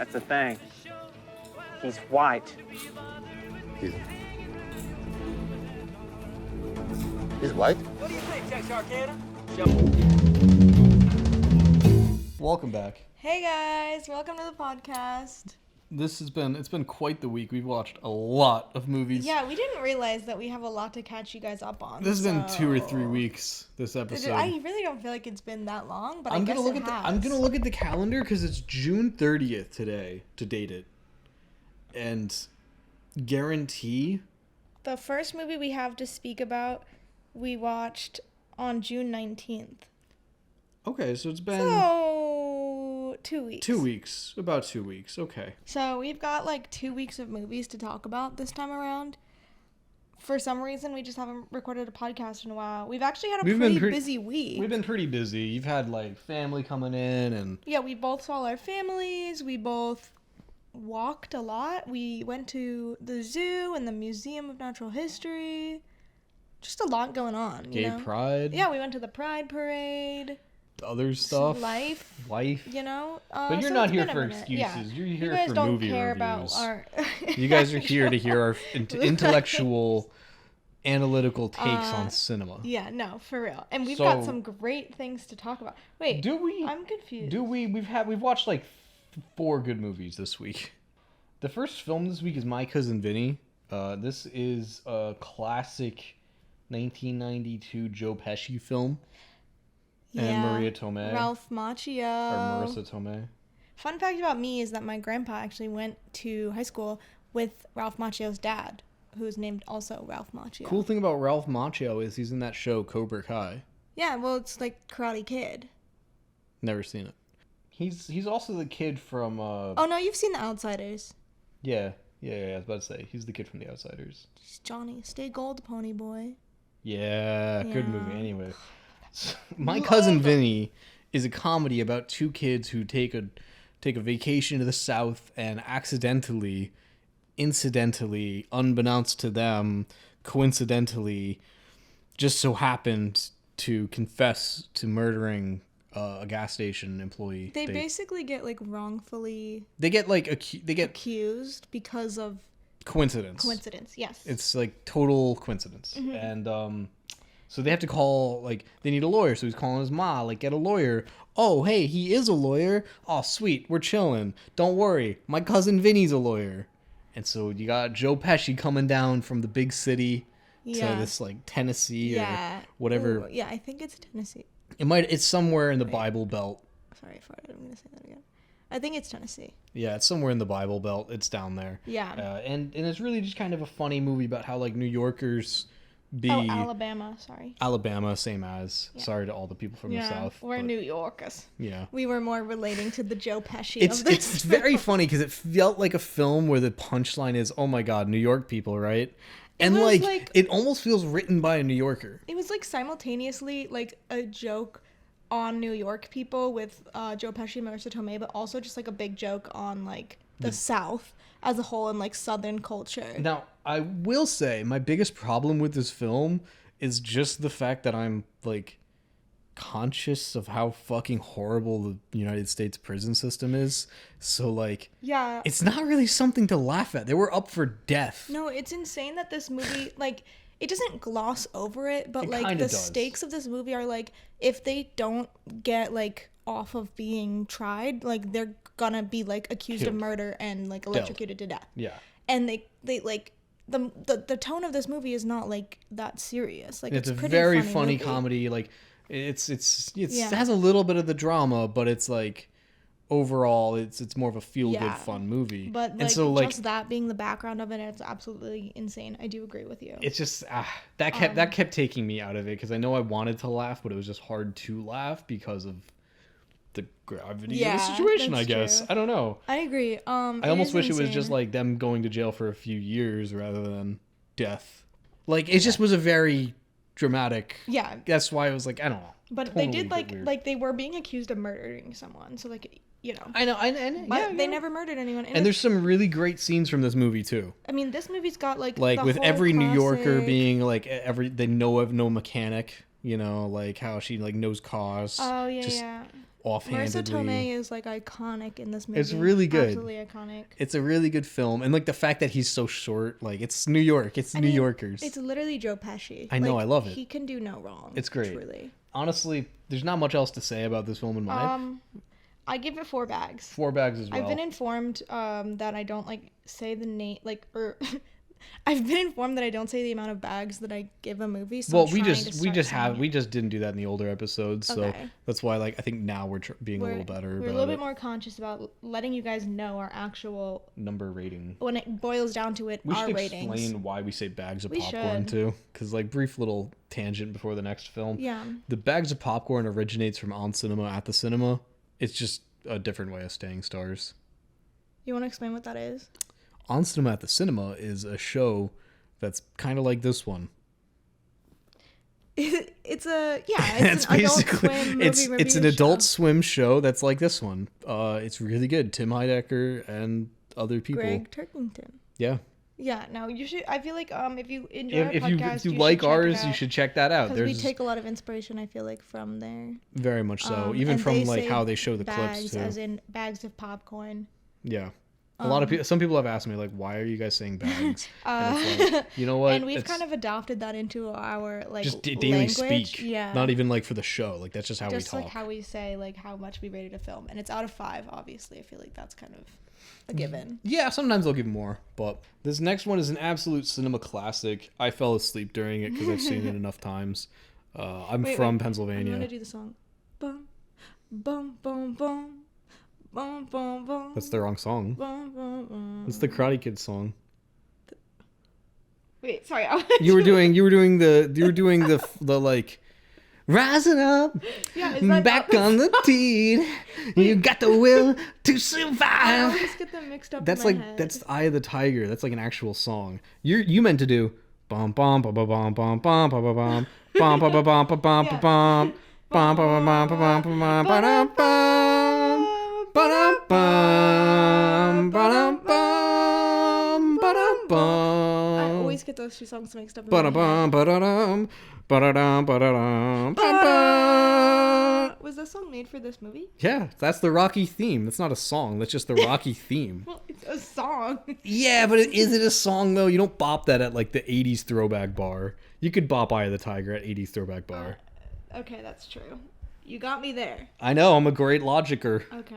That's the thing. He's white. He's white? What do you think, Texarkana? Welcome back. Hey guys, welcome to the podcast. It's been quite the week. We've watched a lot of movies. Yeah, we didn't realize that we have a lot to catch you guys up on. This has been 2 or 3 weeks, this episode. I really don't feel like it's been that long, but I'm I guess gonna look it has. I'm gonna look at the calendar because it's June 30th today to date it. And guarantee The first movie we have to speak about, we watched on June 19th. Okay, so it's been So, 2 weeks. 2 weeks. About 2 weeks. Okay. So, we've got like 2 weeks of movies to talk about this time around. For some reason, we just haven't recorded a podcast in a while. We've actually had a pretty busy week. We've been pretty busy. You've had like family coming in and... Yeah, we both saw our families. We both walked a lot. We went to the zoo and the Museum of Natural History. Just a lot going on, you Gay know? Pride. Yeah, we went to the Pride Parade. Other stuff. Life. You know? But you're so not it's here been a for minute. excuses. Yeah. You're here you guys for don't movie care reviews. about our... You guys are here to hear our intellectual, analytical takes on cinema. Yeah, no, for real. And we've So- got some great things to talk about. Wait, Do we? I'm confused. Do we? We've watched like 4 good movies this week. The first film this week is My Cousin Vinny. This is a classic 1992 Joe Pesci film. And Maria Tomei. Ralph Macchio. Or Marissa Tomei. Fun fact about me is that my grandpa actually went to high school with Ralph Macchio's dad, who's named also Ralph Macchio. Cool thing about Ralph Macchio is he's in that show Cobra Kai. Yeah, well, it's like Karate Kid. Never seen it. He's also the kid from Oh no, you've seen The Outsiders. Yeah, I was about to say he's the kid from The Outsiders. It's Johnny, stay gold, pony boy. Yeah, good Yeah. movie. Anyway, My Cousin Vinny is a comedy about 2 kids who take a vacation to the South and accidentally, incidentally, unbeknownst to them, coincidentally, just so happened to confess to murdering a gas station employee. They basically get like wrongfully They get like accused because of coincidence. coincidence. Yes. It's like total coincidence. Mm-hmm. And so they have to call, like, they need a lawyer. So he's calling his ma, like, get a lawyer. Oh, hey, he is a lawyer. Oh, sweet, we're chilling. Don't worry, my cousin Vinny's a lawyer. And so you got Joe Pesci coming down from the big city to this, like, Tennessee or whatever. Ooh, yeah, I think it's Tennessee. It's somewhere in the Bible Belt. Sorry for it. I'm going to say that again. I think it's Tennessee. Yeah, it's somewhere in the Bible Belt. It's down there. Yeah. And it's really just kind of a funny movie about how, like, New Yorkers Alabama, sorry. Alabama, same as. Yeah. Sorry to all the people from the South. We're New Yorkers. Yeah. We were more relating to the Joe Pesci It's of this it's very funny because it felt like a film where the punchline is, oh my god, New York people, right? And like it almost feels written by a New Yorker. It was like simultaneously like a joke on New York people with Joe Pesci and Marissa Tomei, but also just like a big joke on like the South as a whole and like Southern culture. Now, I will say my biggest problem with this film is just the fact that I'm like conscious of how fucking horrible the United States prison system is. So like, yeah, it's not really something to laugh at. They were up for death. No, it's insane that this movie like it doesn't gloss over it, but It like kinda the does. stakes of this movie are like if they don't get like off of being tried, like they're gonna be like accused of murder and like electrocuted to death. Yeah. And they like the tone of this movie is not like that serious. Like it's a pretty very funny movie. comedy. Like it has a little bit of the drama, but it's like overall it's more of a feel good fun movie. But like, and so like just that being the background of it, it's absolutely insane. I do agree with you. it's just that kept taking me out of it because I know I wanted to laugh, but it was just hard to laugh because of the gravity of the situation. I guess true. I don't know. I agree. I almost wish it was just like them going to jail for a few years rather than death. Like it just was a very dramatic. Yeah. That's why I was like, I don't know. But Totally they did weird. like they were being accused of murdering someone. So like, you know. I know. But they never murdered anyone. And there's some really great scenes from this movie too. I mean, this movie's got like Like the with whole every New Yorker classic- being like they know of no mechanic. You know, like how she like knows cars. Oh yeah, just yeah. offhandedly. Marissa Tomei is like iconic in this movie. It's really good. Absolutely iconic. It's a really good film, and like the fact that he's so short, like it's New York, it's New Yorkers. It's literally Joe Pesci. I know, I love it. He can do no wrong. It's great. Truly. Honestly, there's not much else to say about this film in my. I give it 4 bags. 4 bags as well. I've been informed that I don't like say the name I've been informed that I don't say the amount of bags that I give a movie. So well, we just didn't do that in the older episodes, so Okay. that's why like I think now we're being a little better. We're a little bit more conscious about letting you guys know our actual number rating. when it boils down to it. We our should ratings. explain why we say bags of We popcorn should. too, because like brief little tangent before the next film. Yeah. The bags of popcorn originates from On Cinema at the Cinema. It's just a different way of saying stars. You want to explain what that is? On Cinema at the Cinema is a show that's kind of like this one. It's an Adult Swim show that's like this one. It's really good. Tim Heidecker and other people. Greg Turkington. Yeah. Yeah, no, you should. I feel like if you enjoy our If podcast, you should like check it ours, out, you should check that out. because we There's take a lot of inspiration. I feel like from there. very much so, even and from they like say how they show the bags, clips too. as in bags of popcorn. Yeah. A lot of people. Some people have asked me like, "Why are you guys saying bags?" And it's like, you know what? And we've It's kind of adopted that into our like just daily language. speak. Yeah. Not even like for the show. Like that's just how just we talk. like how we say like how much we rated a film, and it's out of 5. Obviously, I feel like that's kind of a given. Yeah, sometimes I'll give more, but this next one is an absolute cinema classic. I fell asleep during it because I've seen it enough times. I'm from Pennsylvania. I'm gonna do the song. Bum, bum, bum, bum. Bum, bum, bum, That's the wrong song. bum, bum, bum. It's the Karate Kid song. Wait, sorry. You were doing the like rising up, Yeah, is that back not- on the teed. You got the will to I survive. always get them mixed up. That's in my like head. that's Eye of the Tiger. That's like an actual song. You meant to do bum bum bum bum bum bum bum bum bum bum bum bum bum bum bum Yeah. bum bum bum bum bum bum bum bum ba-dum-bum, ba-dum-bum, ba-dum-bum. I always get those 2 songs mixed up. In my head. Ba-da-bum, ba-da-dum, ba-da-dum, ba-da-dum, ba-bum. Was this song made for this movie? Yeah, that's the Rocky theme. That's not a song. That's just the Rocky theme. Well, it's a song. Yeah, but is it a song, though? You don't bop that at, like, the 80s throwback bar. You could bop Eye of the Tiger at 80s throwback bar. Okay, that's true. You got me there. I know, I'm a great logicer. Okay.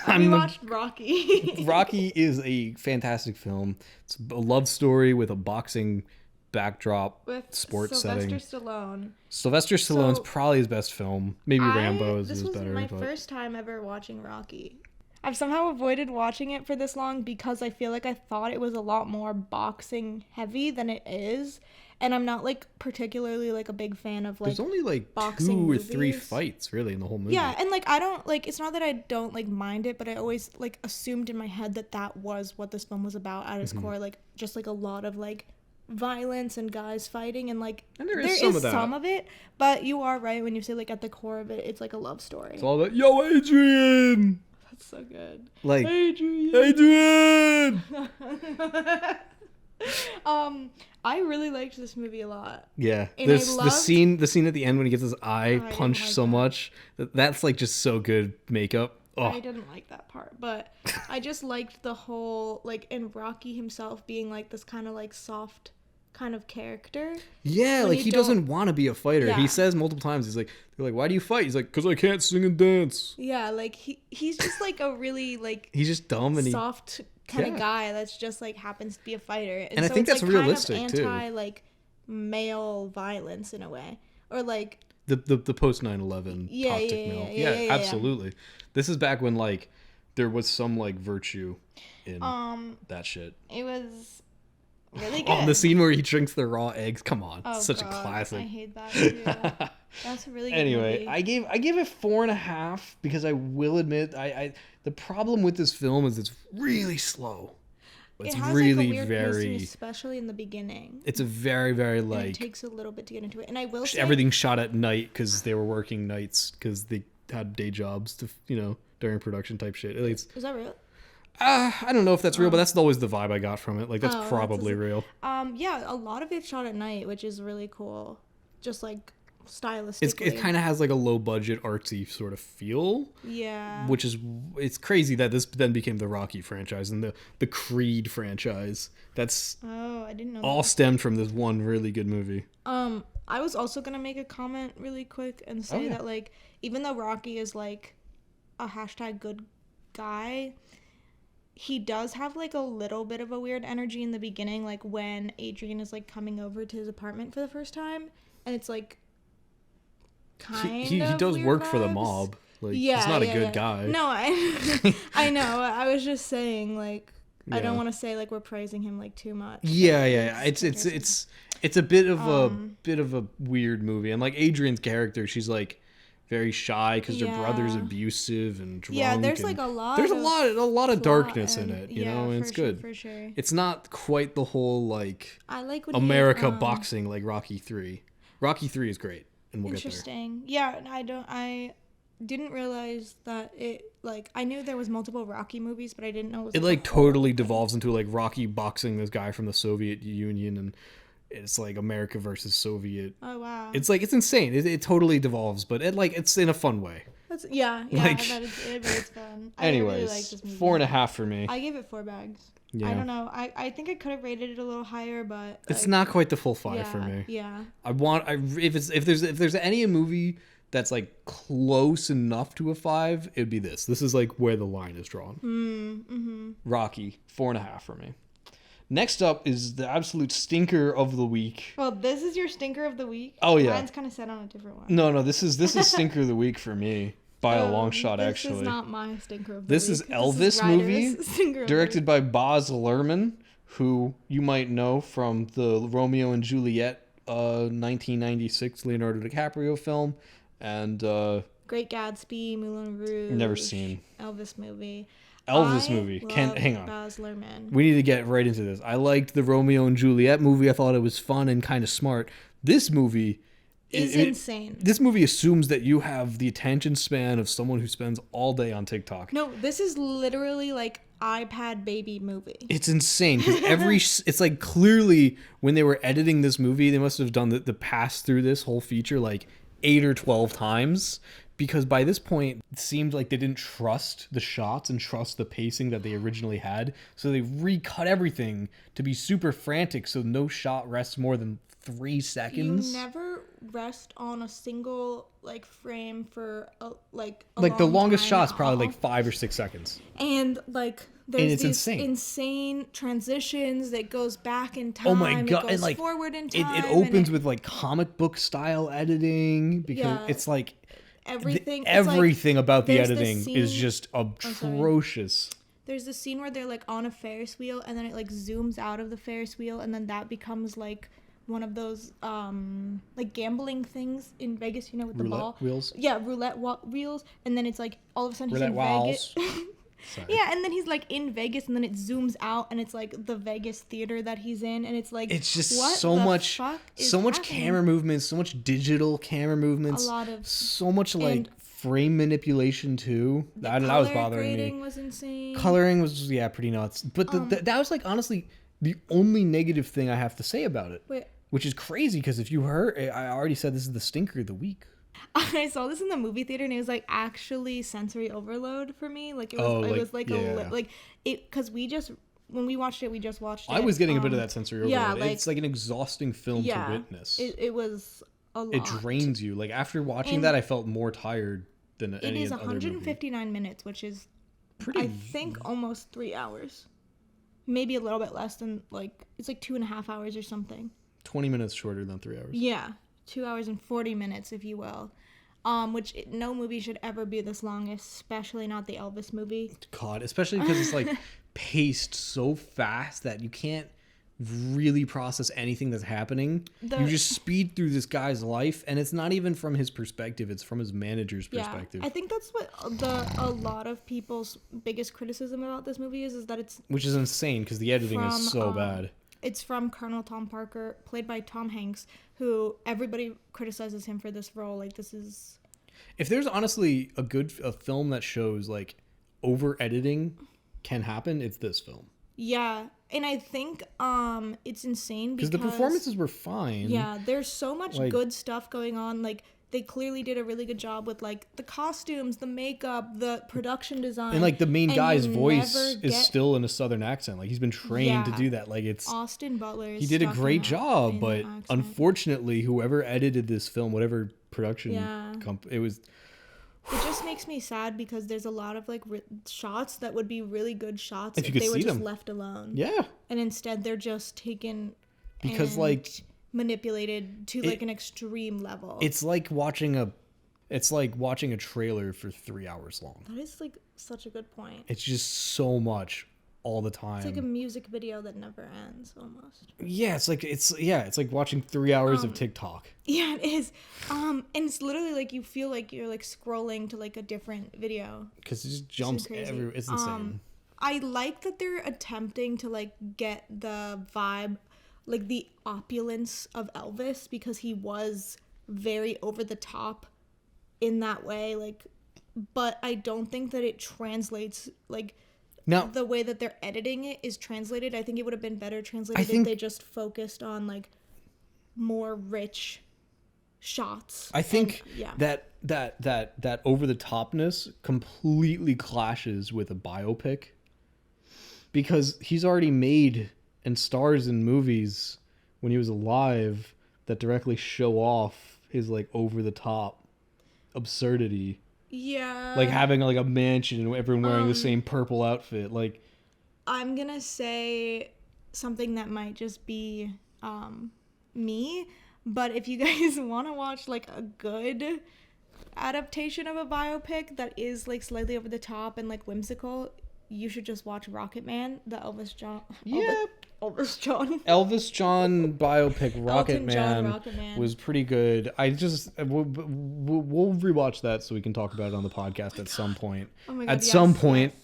I'm We a- watched Rocky. Rocky is a fantastic film. It's a love story with a boxing backdrop, With sports Sylvester setting. Stallone. Sylvester Stallone's So- probably his best film. Maybe Rambo is This was better. my but first time ever watching Rocky. I've somehow avoided watching it for this long because I feel like I thought it was a lot more boxing heavy than it is. And I'm not like particularly like a big fan of like there's only like boxing 2 or 3 movies. fights really in the whole movie. Yeah, and like I don't like it's not that I don't like mind it, but I always like assumed in my head that that was what this film was about at its Mm-hmm. core, like just like a lot of like violence and guys fighting, and like And there is some of that. some of it, but you are right when you say like at the core of it it's like a love story. It's all about, yo, Adrian! That's so good. Like, Adrian. Adrian! I really liked this movie a lot. Yeah, And this I the loved- scene at the end when he gets his eye I punched didn't like so that. much. That's like just so good makeup. I Oh, didn't like that part, but I just liked the whole like in Rocky himself being like this kind of like soft kind of character. yeah, when like you he don't- doesn't want to be a fighter. Yeah. He says multiple times, he's like, they're like, why do you fight? He's like, because I can't sing and dance. Yeah, like he's just like a really like He's just dumb and he soft kind Yeah. of guy that's just like happens to be a fighter. And I think it's, that's like, realistic, kind of too. anti like male violence in a way, or like the post 9/11 Yeah, toxic yeah, male. yeah, yeah, yeah. Absolutely. This is back when like there was some like virtue in that shit. it was really good. Oh, the scene where he drinks the raw eggs. Come on, Oh, such God, a classic. I hate that too. That's a really good Anyway, movie. I gave it 4.5 because I will admit I the problem with this film is it's really slow. It's it has really like a weird very pacing, especially in the beginning. it's a very very And like it takes a little bit to get into it, and I will say everything shot at night because they were working nights because they had day jobs to during production type shit. It's Is that real? I don't know if that's real, but that's always the vibe I got from it. Like that's Oh, that's probably real. Yeah, a lot of it's shot at night, which is really cool. Just like stylistically. It kind of has like a low budget artsy sort of feel. Yeah. Which is, it's crazy that this then became the Rocky franchise and the Creed franchise. That's I didn't know all that. stemmed from this one really good movie. I was also gonna make a comment really quick and say that, like, even though Rocky is like a hashtag good guy, he does have like a little bit of a weird energy in the beginning, like when Adrian is like coming over to his apartment for the first time, and it's like He does weird work for the vibes. mob. Like, he's not a good guy. No, I know. I was just saying, like, I don't Yeah. want to say like we're praising him like too much. Yeah. It's a bit of a weird movie, and like Adrian's character, she's like very shy because her brother's abusive and drunk. Yeah, there's and like a lot. There's a lot of darkness and, in it, you know, and it's good. For sure. It's not quite the whole like I like when America boxing like Rocky 3. Rocky 3 is great, and we'll get there. Interesting. Yeah, I didn't realize that it, like, I knew there was multiple Rocky movies, but I didn't know it was It like totally devolves into like Rocky boxing this guy from the Soviet Union, and it's like America versus Soviet. Oh wow. It's like, it's insane. It totally devolves, but it's in a fun way. That's, yeah. like- I bet it's fun. Anyways, I really like this movie. 4.5 for me. I gave it 4 bags. Yeah. I don't know. I think I could have rated it a little higher, but It's like, not quite the full 5 for me. Yeah. If there's any movie that's like close enough to a 5, it'd be this. This is like where the line is drawn. Rocky, 4.5 for me. Next up is the absolute stinker of the week. Well, this is your stinker of the week. Oh, yeah. Mine's kind of set on a different one. No, this is stinker of the week for me by a long shot. This Actually, is not my stinker of the this week. is Elvis Ryder's movie stinker of the directed week. by Baz Luhrmann, who you might know from the Romeo and Juliet 1996 Leonardo DiCaprio film, and Great Gatsby, Moulin Rouge. Never seen. Elvis movie. Elvis I movie. love Hang on. Baz Luhrmann. We need to get right into this. I liked the Romeo and Juliet movie. I thought it was fun and kind of smart. This movie Is insane. This movie assumes that you have the attention span of someone who spends all day on TikTok. No, this is literally like iPad baby movie. It's insane because it's like clearly when they were editing this movie, they must have done the pass through this whole feature like 8 or 12 times, because by this point it seemed like they didn't trust the shots and trust the pacing that they originally had, so they recut everything to be super frantic so no shot rests more than 3 seconds. You never rest on a single like frame for a the longest time shot's at probably all. like 5 or 6 seconds. And like there's it's these insane. transitions that goes back in time. Oh my god! It goes And like forward in time. it and opens with like comic book style editing, because Yeah. it's like everything. it's everything about the there's this editing is scene- just atrocious. There's this scene where they're like on a Ferris wheel, and then it like zooms out of the Ferris wheel, and then that becomes like one of those like gambling things in Vegas, you know, with the Roulette ball. wheels? Yeah, roulette wheels, and then it's like all of a sudden he's Roulette in walls. Vegas. Sorry. Yeah, and then he's like in Vegas, and then it zooms out, and it's like the Vegas theater that he's in, and it's like It's just what so the much fuck is happening? Camera movements, so much digital camera movements, A lot of- so much like and frame manipulation too. That was color bothering grading me. was insane. Coloring was pretty nuts. But that was like honestly the only negative thing I have to say about it. Wait, Which is crazy, because if you heard, I already said this is the stinker of the week. I saw this in the movie theater, and it was like actually sensory overload for me. Like it was, Oh, it like, was like yeah. because when we watched it, we just watched it. I was getting a bit of that sensory overload. yeah, like- It's like an exhausting film Yeah, to witness. it was a lot. It drains you. Like after watching And that, I felt more tired than It any is other movie. 159 minutes, which is Pretty. I think almost 3 hours, maybe a little bit less than it's like 2.5 hours or something. 20 minutes shorter than 3 hours. Yeah, 2 hours and 40 minutes, if you will. No movie should ever be this long, especially not the Elvis movie. God, especially because it's like paced so fast that you can't really process anything that's happening. You just speed through this guy's life, and it's not even from his perspective, it's from his manager's perspective. I think that's what a lot of people's biggest criticism about this movie is that it's Which is insane because the editing is so bad. It's from Colonel Tom Parker, played by Tom Hanks, who everybody criticizes him for this role. Like, this is... If there's honestly a film that shows like over editing can happen, it's this film. Yeah, and I think it's insane because the performances were fine. Yeah, there's so much Like- good stuff going on. Like, they clearly did a really good job with, like, the costumes, the makeup, the production design. And like the main and guy's you voice never is get still in a southern accent. Like he's been trained to Yeah. do that. Like it's Austin Butler. he did a great job, in but that accent. unfortunately, whoever edited this film, whatever production Yeah. it was. It just makes me sad because there's a lot of like shots that would be really good shots If you if could they were see just them. left alone. Yeah, And instead they're just taken because and like manipulated to like an extreme level. it's like watching a trailer for 3 hours long. That is like such a good point. It's just so much all the time. It's like a music video that never ends almost. Yeah, it's like watching 3 hours of TikTok. Yeah, it is. And it's literally like you feel like you're like scrolling to like a different video. Because it just jumps crazy. everywhere. It's insane. I like that they're attempting to like get the vibe, like the opulence of Elvis, because he was very over the top in that way. Like, but I don't think that it translates like. Now, The way that they're editing it is translated. I think it would have been better translated think- if they just focused on like more rich shots. I think And, yeah. that over the topness completely clashes with a biopic, because he's already made and stars in movies when he was alive that directly show off his like over the top absurdity. Yeah. Like having like a mansion and everyone wearing the same purple outfit. Like I'm gonna say something that might just be me, but if you guys want to watch like a good adaptation of a biopic that is like slightly over the top and like whimsical, you should just watch Rocket Man, the Elvis John Elvis John biopic Rocket Elton John, Man Rocket Man. was pretty good. I just we'll rewatch that so we can talk about it on the podcast at some point. Oh my God, At yes, some point. yes.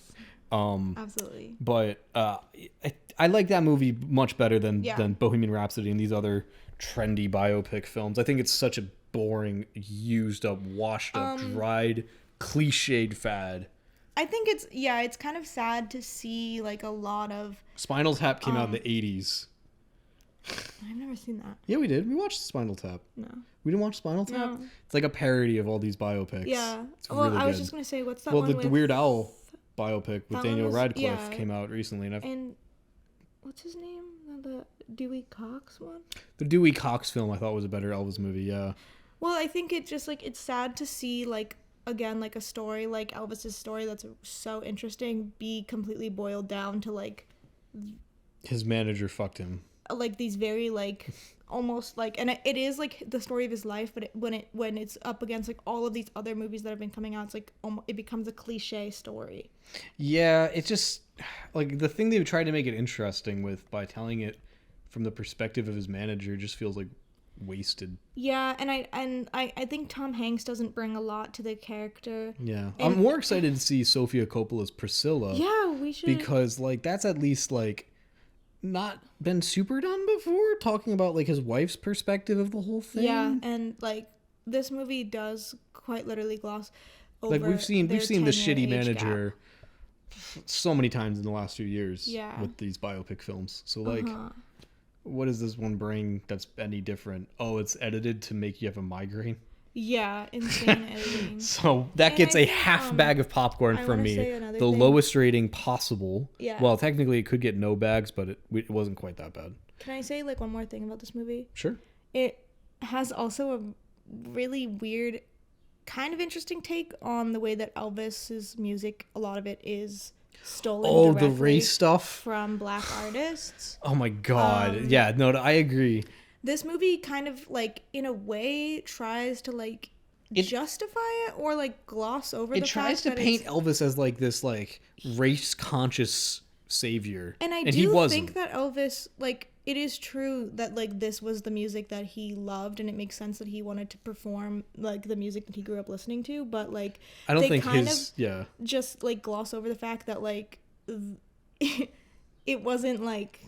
Absolutely. But I like that movie much better than Yeah. Bohemian Rhapsody and these other trendy biopic films. I think it's such a boring, used up, washed up, dried, cliched fad. I think it's kind of sad to see like a lot of. Spinal Tap came out in the 80s. I've never seen that. Yeah, we did. We watched Spinal Tap. No. We didn't watch Spinal Tap? No. It's like a parody of all these biopics. Yeah. It's Well, really I was good. just gonna say, what's that Well, one the with Weird Owl biopic with That one Daniel was- Radcliffe yeah. came out recently. And what's his name? The Dewey Cox one? The Dewey Cox film I thought was a better Elvis movie, yeah. Well, I think it just like it's sad to see like again like a story like Elvis's story that's so interesting be completely boiled down to like His manager fucked him. these very like almost like, and it is like the story of his life, but when it's up against like all of these other movies that have been coming out, it's like it becomes a cliche story. Yeah, it's just like the thing they've tried to make it interesting with by telling it from the perspective of his manager just feels like wasted. Yeah, and I think Tom Hanks doesn't bring a lot to the character. Yeah. And- I'm more excited to see Sofia Coppola's Priscilla. Yeah, we should. Because like that's at least like not been super done before, talking about like his wife's perspective of the whole thing. Yeah, and like this movie does quite literally gloss over Like we've seen their the 10-year shitty age manager so many times in the last few years Yeah. with these biopic films. So like gap. what does this one bring that's any different? Oh, it's edited to make you have a migraine. Yeah, insane editing. So that And gets I a think, half bag of popcorn I from wanna me. say another The thing. lowest rating possible. Yeah. Well, technically it could get no bags, but it wasn't quite that bad. Can I say like one more thing about this movie? Sure. It has also a really weird, kind of interesting take on the way that Elvis's music, a lot of it is stolen Oh, the directly race stuff. from black artists. Oh my god. Yeah, no, I agree. This movie kind of like in a way tries to like justify it or like gloss over It the tries fact to that paint it's, Elvis as like this like race conscious savior. and I he do wasn't. think that Elvis, like, it is true that like this was the music that he loved, and it makes sense that he wanted to perform like the music that he grew up listening to, but like I don't they think kind his of just like gloss over the fact that like it wasn't like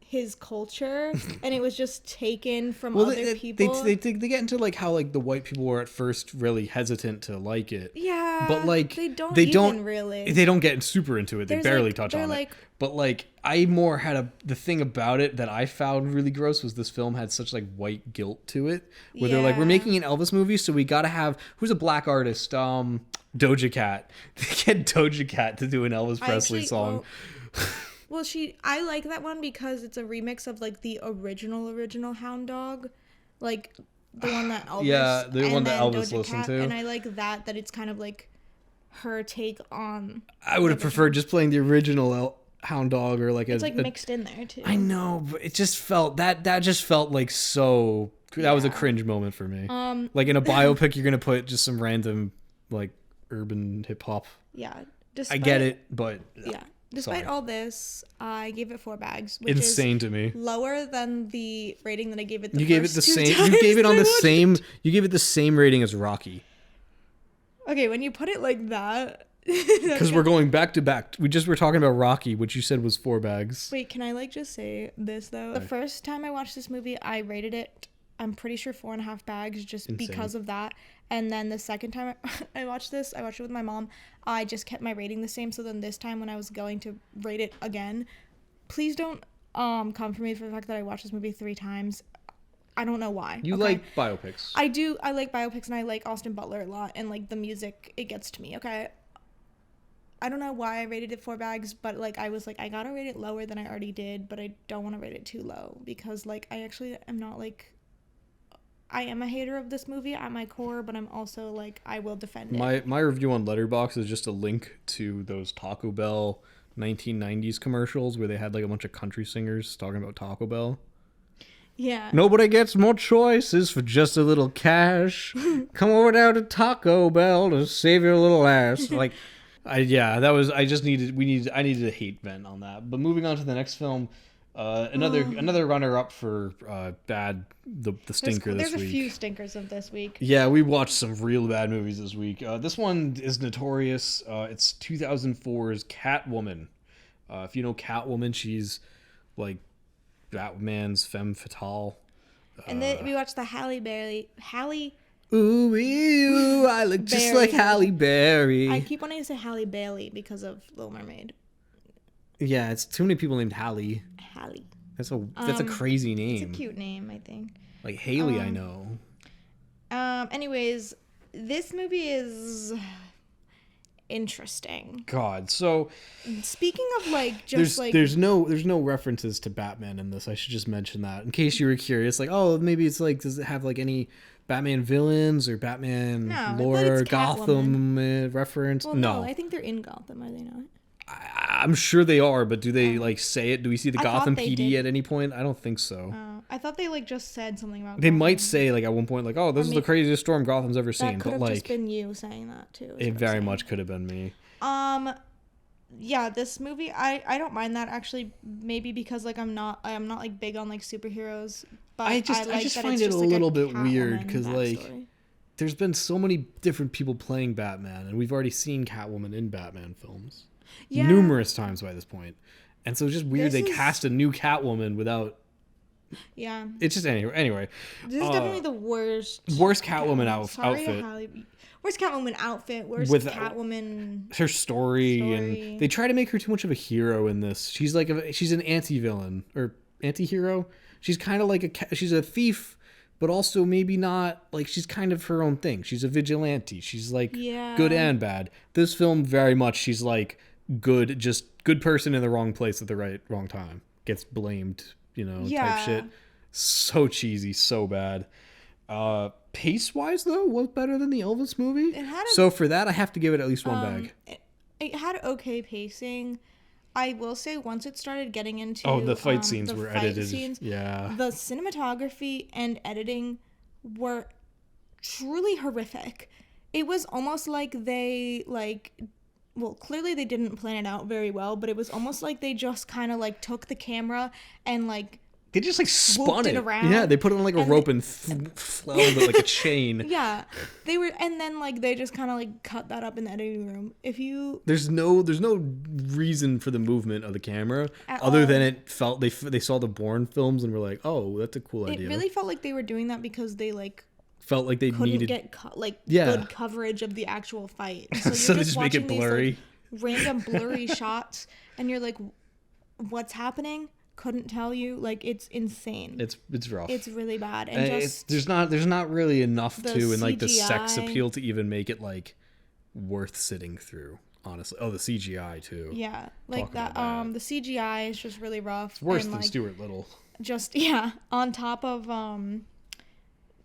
his culture, and it was just taken from other people. They get into like how like the white people were at first really hesitant to like it. Yeah, but like they don't really. They don't get super into it. They barely touch on it. But like I more had the thing about it that I found really gross was this film had such like white guilt to it, where they're like, we're making an Elvis movie, so we gotta have who's a black artist, Doja Cat. They get Doja Cat to do an Elvis Presley song. Well, I like that one because it's a remix of like the original Hound Dog, like the one that Elvis, the one that Elvis Doja listened Cat, to, and I like that it's kind of like her take on. I would have preferred just playing the original Hound Dog, or like it's mixed in there too. I know, but it just felt that just felt like so. That was a cringe moment for me. Like in a biopic, you're gonna put just some random like urban hip hop. Yeah, I get it, but yeah. Despite all this, I gave it 4 bags, which insane is to me. Lower than the rating that I gave it. You gave it the same. You gave it on the same. You gave it the same rating as Rocky. Okay, when you put it like that. Because we're going back to back. We just were talking about Rocky, which you said was 4 bags. Wait, can I like just say this though? The first time I watched this movie, I rated it, I'm pretty sure 4.5 bags, just insane. Because of that. And then the second time I watched this, I watched it with my mom. I just kept my rating the same. So then this time when I was going to rate it again, please don't come for me for the fact that I watched this movie 3 times. I don't know why. You like biopics. I do. I like biopics, and I like Austin Butler a lot. And like the music, it gets to me. Okay. I don't know why I rated it 4 bags, but like I was like, I gotta rate it lower than I already did, but I don't want to rate it too low because like I actually am not like. I am a hater of this movie at my core, but I'm also like I will defend it. My review on Letterboxd is just a link to those Taco Bell 1990s commercials where they had like a bunch of country singers talking about Taco Bell. Yeah. Nobody gets more choices for just a little cash. Come over down to Taco Bell to save your little ass. Like, I needed a hate vent on that. But moving on to the next film. Another runner-up for the stinker this week. There's a few stinkers of this week. Yeah, we watched some real bad movies this week. This one is notorious. It's 2004's Catwoman. If you know Catwoman, she's like Batman's femme fatale. And then we watched the Halle. Ooh, I look just like Halle Berry. I keep wanting to say Halle Bailey because of Little Mermaid. Yeah, it's too many people named Halle. Halle. That's a crazy name. It's a cute name, I think. Like Haley, I know. Anyways, this movie is interesting. God, so speaking of like there's no references to Batman in this. I should just mention that in case you were curious. Like, oh, maybe it's like, does it have like any Batman villains or Batman lore, Gotham reference? Well, no, I think they're in Gotham. Are they not? I'm sure they are, but do they like say it? Do we see the Gotham PD at any point? I don't think so. I thought they like just said something about. They might say like at one point like, "Oh, this is the craziest storm Gotham's ever seen." That could have just been you saying that too. It very much could have been me. Yeah, this movie I don't mind that actually. Maybe because like I'm not like big on like superheroes, but I just find it a little bit weird because like there's been so many different people playing Batman, and we've already seen Catwoman in Batman films. Yeah. Numerous times by this point. And so it's just weird cast a new Catwoman without. Yeah. It's just anyway. This is definitely the worst Catwoman outfit. Worst Catwoman outfit. Worst Catwoman. Her story, and they try to make her too much of a hero in this. She's like she's an anti-villain or anti-hero. She's kind of like she's a thief, but also maybe not. Like she's kind of her own thing. She's a vigilante. She's like good and bad. This film very much she's like good person in the wrong place at the wrong time. Gets blamed, type shit. So cheesy, so bad. Pace wise though, was better than the Elvis movie. So for that I have to give it at least 1 bag. It had okay pacing. I will say once it started getting into the fight scenes were edited. Yeah. The cinematography and editing were truly horrific. It was almost like they clearly they didn't plan it out very well, but it was almost like they just kind of like took the camera and like They just like spun swooped it it around. Yeah, they put it on like a And rope and flung it like a chain. Yeah, they were, and then like they just kind of like cut that up in the editing room. If you There's no reason for the movement of the camera At other all. than it felt they saw the Bourne films and were like, oh, that's a cool it idea. really felt like they were doing that because they like Felt like they couldn't needed. get Yeah. good coverage of the actual fight. So you're they just make it watching these, blurry. random blurry shots, and you're like, what's happening? Couldn't tell you. Like, it's insane. It's rough. It's really bad. And And just there's not really enough the to in like the sex CGI. appeal to even make it like worth sitting through. Honestly, the CGI too. yeah, like Talk that. about that. The CGI is just really rough. It's worse and, than like, Stuart Little. Just on top of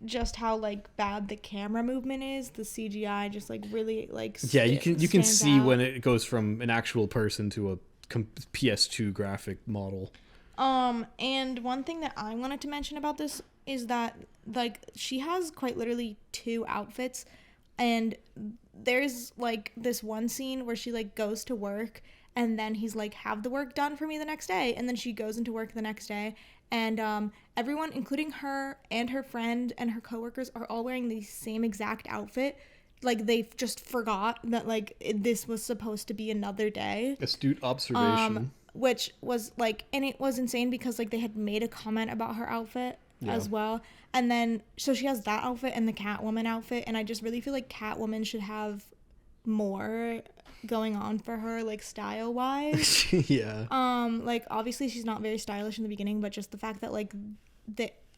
just how like bad the camera movement is, the CGI just like really like Yeah, you can stands see out. when it goes from an actual person to a PS2 graphic model. And one thing that I wanted to mention about this is that like she has quite literally 2 outfits, and there's like this one scene where she like goes to work, and then he's like, have the work done for me the next day, and then she goes into work the next day, and everyone, including her and her friend and her coworkers, are all wearing the same exact outfit. Like, they just forgot that like this was supposed to be another day. Astute observation. Which was like, and it was insane because like they had made a comment about her outfit as well, and then so she has that outfit and the Catwoman outfit, and I just really feel like Catwoman should have more going on for her, like style wise. Yeah. Like obviously she's not very stylish in the beginning, but just the fact that like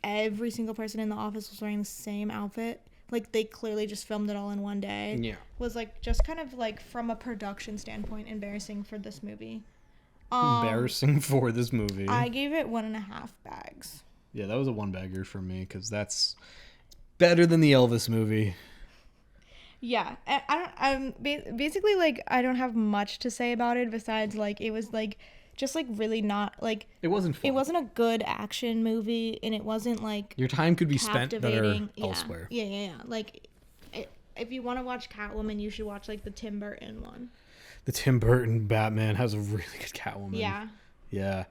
every single person in the office was wearing the same outfit, like they clearly just filmed it all in one day. Yeah. Was like just kind of like from a production standpoint embarrassing for this movie. Embarrassing for this movie. I gave it 1.5 bags. Yeah, that was a 1-bagger for me because that's better than the Elvis movie. Yeah, I'm basically like I don't have much to say about it besides like it was like just like really not like It wasn't fun. it wasn't a good action movie, and it wasn't like Your time could be spent better captivating. elsewhere. Yeah. Like if you want to watch Catwoman, you should watch like the Tim Burton one. The Tim Burton Batman has a really good Catwoman. Yeah.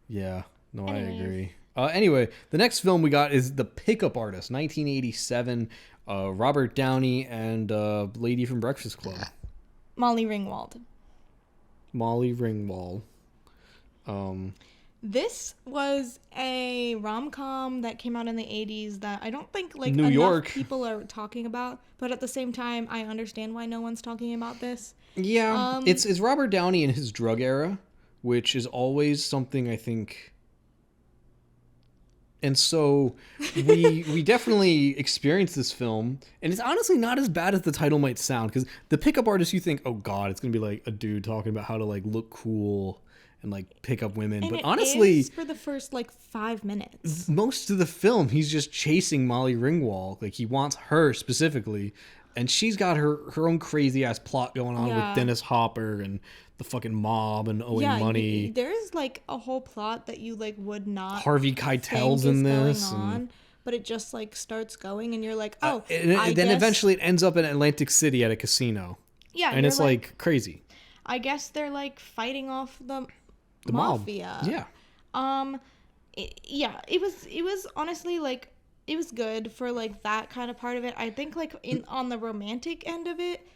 Yeah. No, Anyways. I agree. Anyway, the next film we got is The Pickup Artist, 1987. Robert Downey and lady from Breakfast Club, Molly Ringwald. Molly Ringwald. This was a rom-com that came out in the 80s that I don't think like New enough York. people are talking about, but at the same time I understand why no one's talking about this. Yeah, it's Robert Downey in his drug era, which is always something I think. And so we definitely experienced this film, and it's honestly not as bad as the title might sound. Because The Pickup Artist, you think, oh god, it's gonna be like a dude talking about how to like look cool and like pick up women. And But it honestly, is for the first like 5 minutes. most of the film, he's just chasing Molly Ringwald. Like he wants her specifically, and she's got her own crazy ass plot going on Yeah. with Dennis Hopper and the fucking mob and owing money. There's like a whole plot that you like would not Harvey think Keitel's is in this, going and- on, but it just like starts going, and you're like, oh, and I then guess- eventually it ends up in Atlantic City at a casino, yeah, and you're it's like crazy. I guess they're like fighting off the Mob. mafia. Yeah. It was honestly like it was good for like that kind of part of it. I think like on the romantic end of it,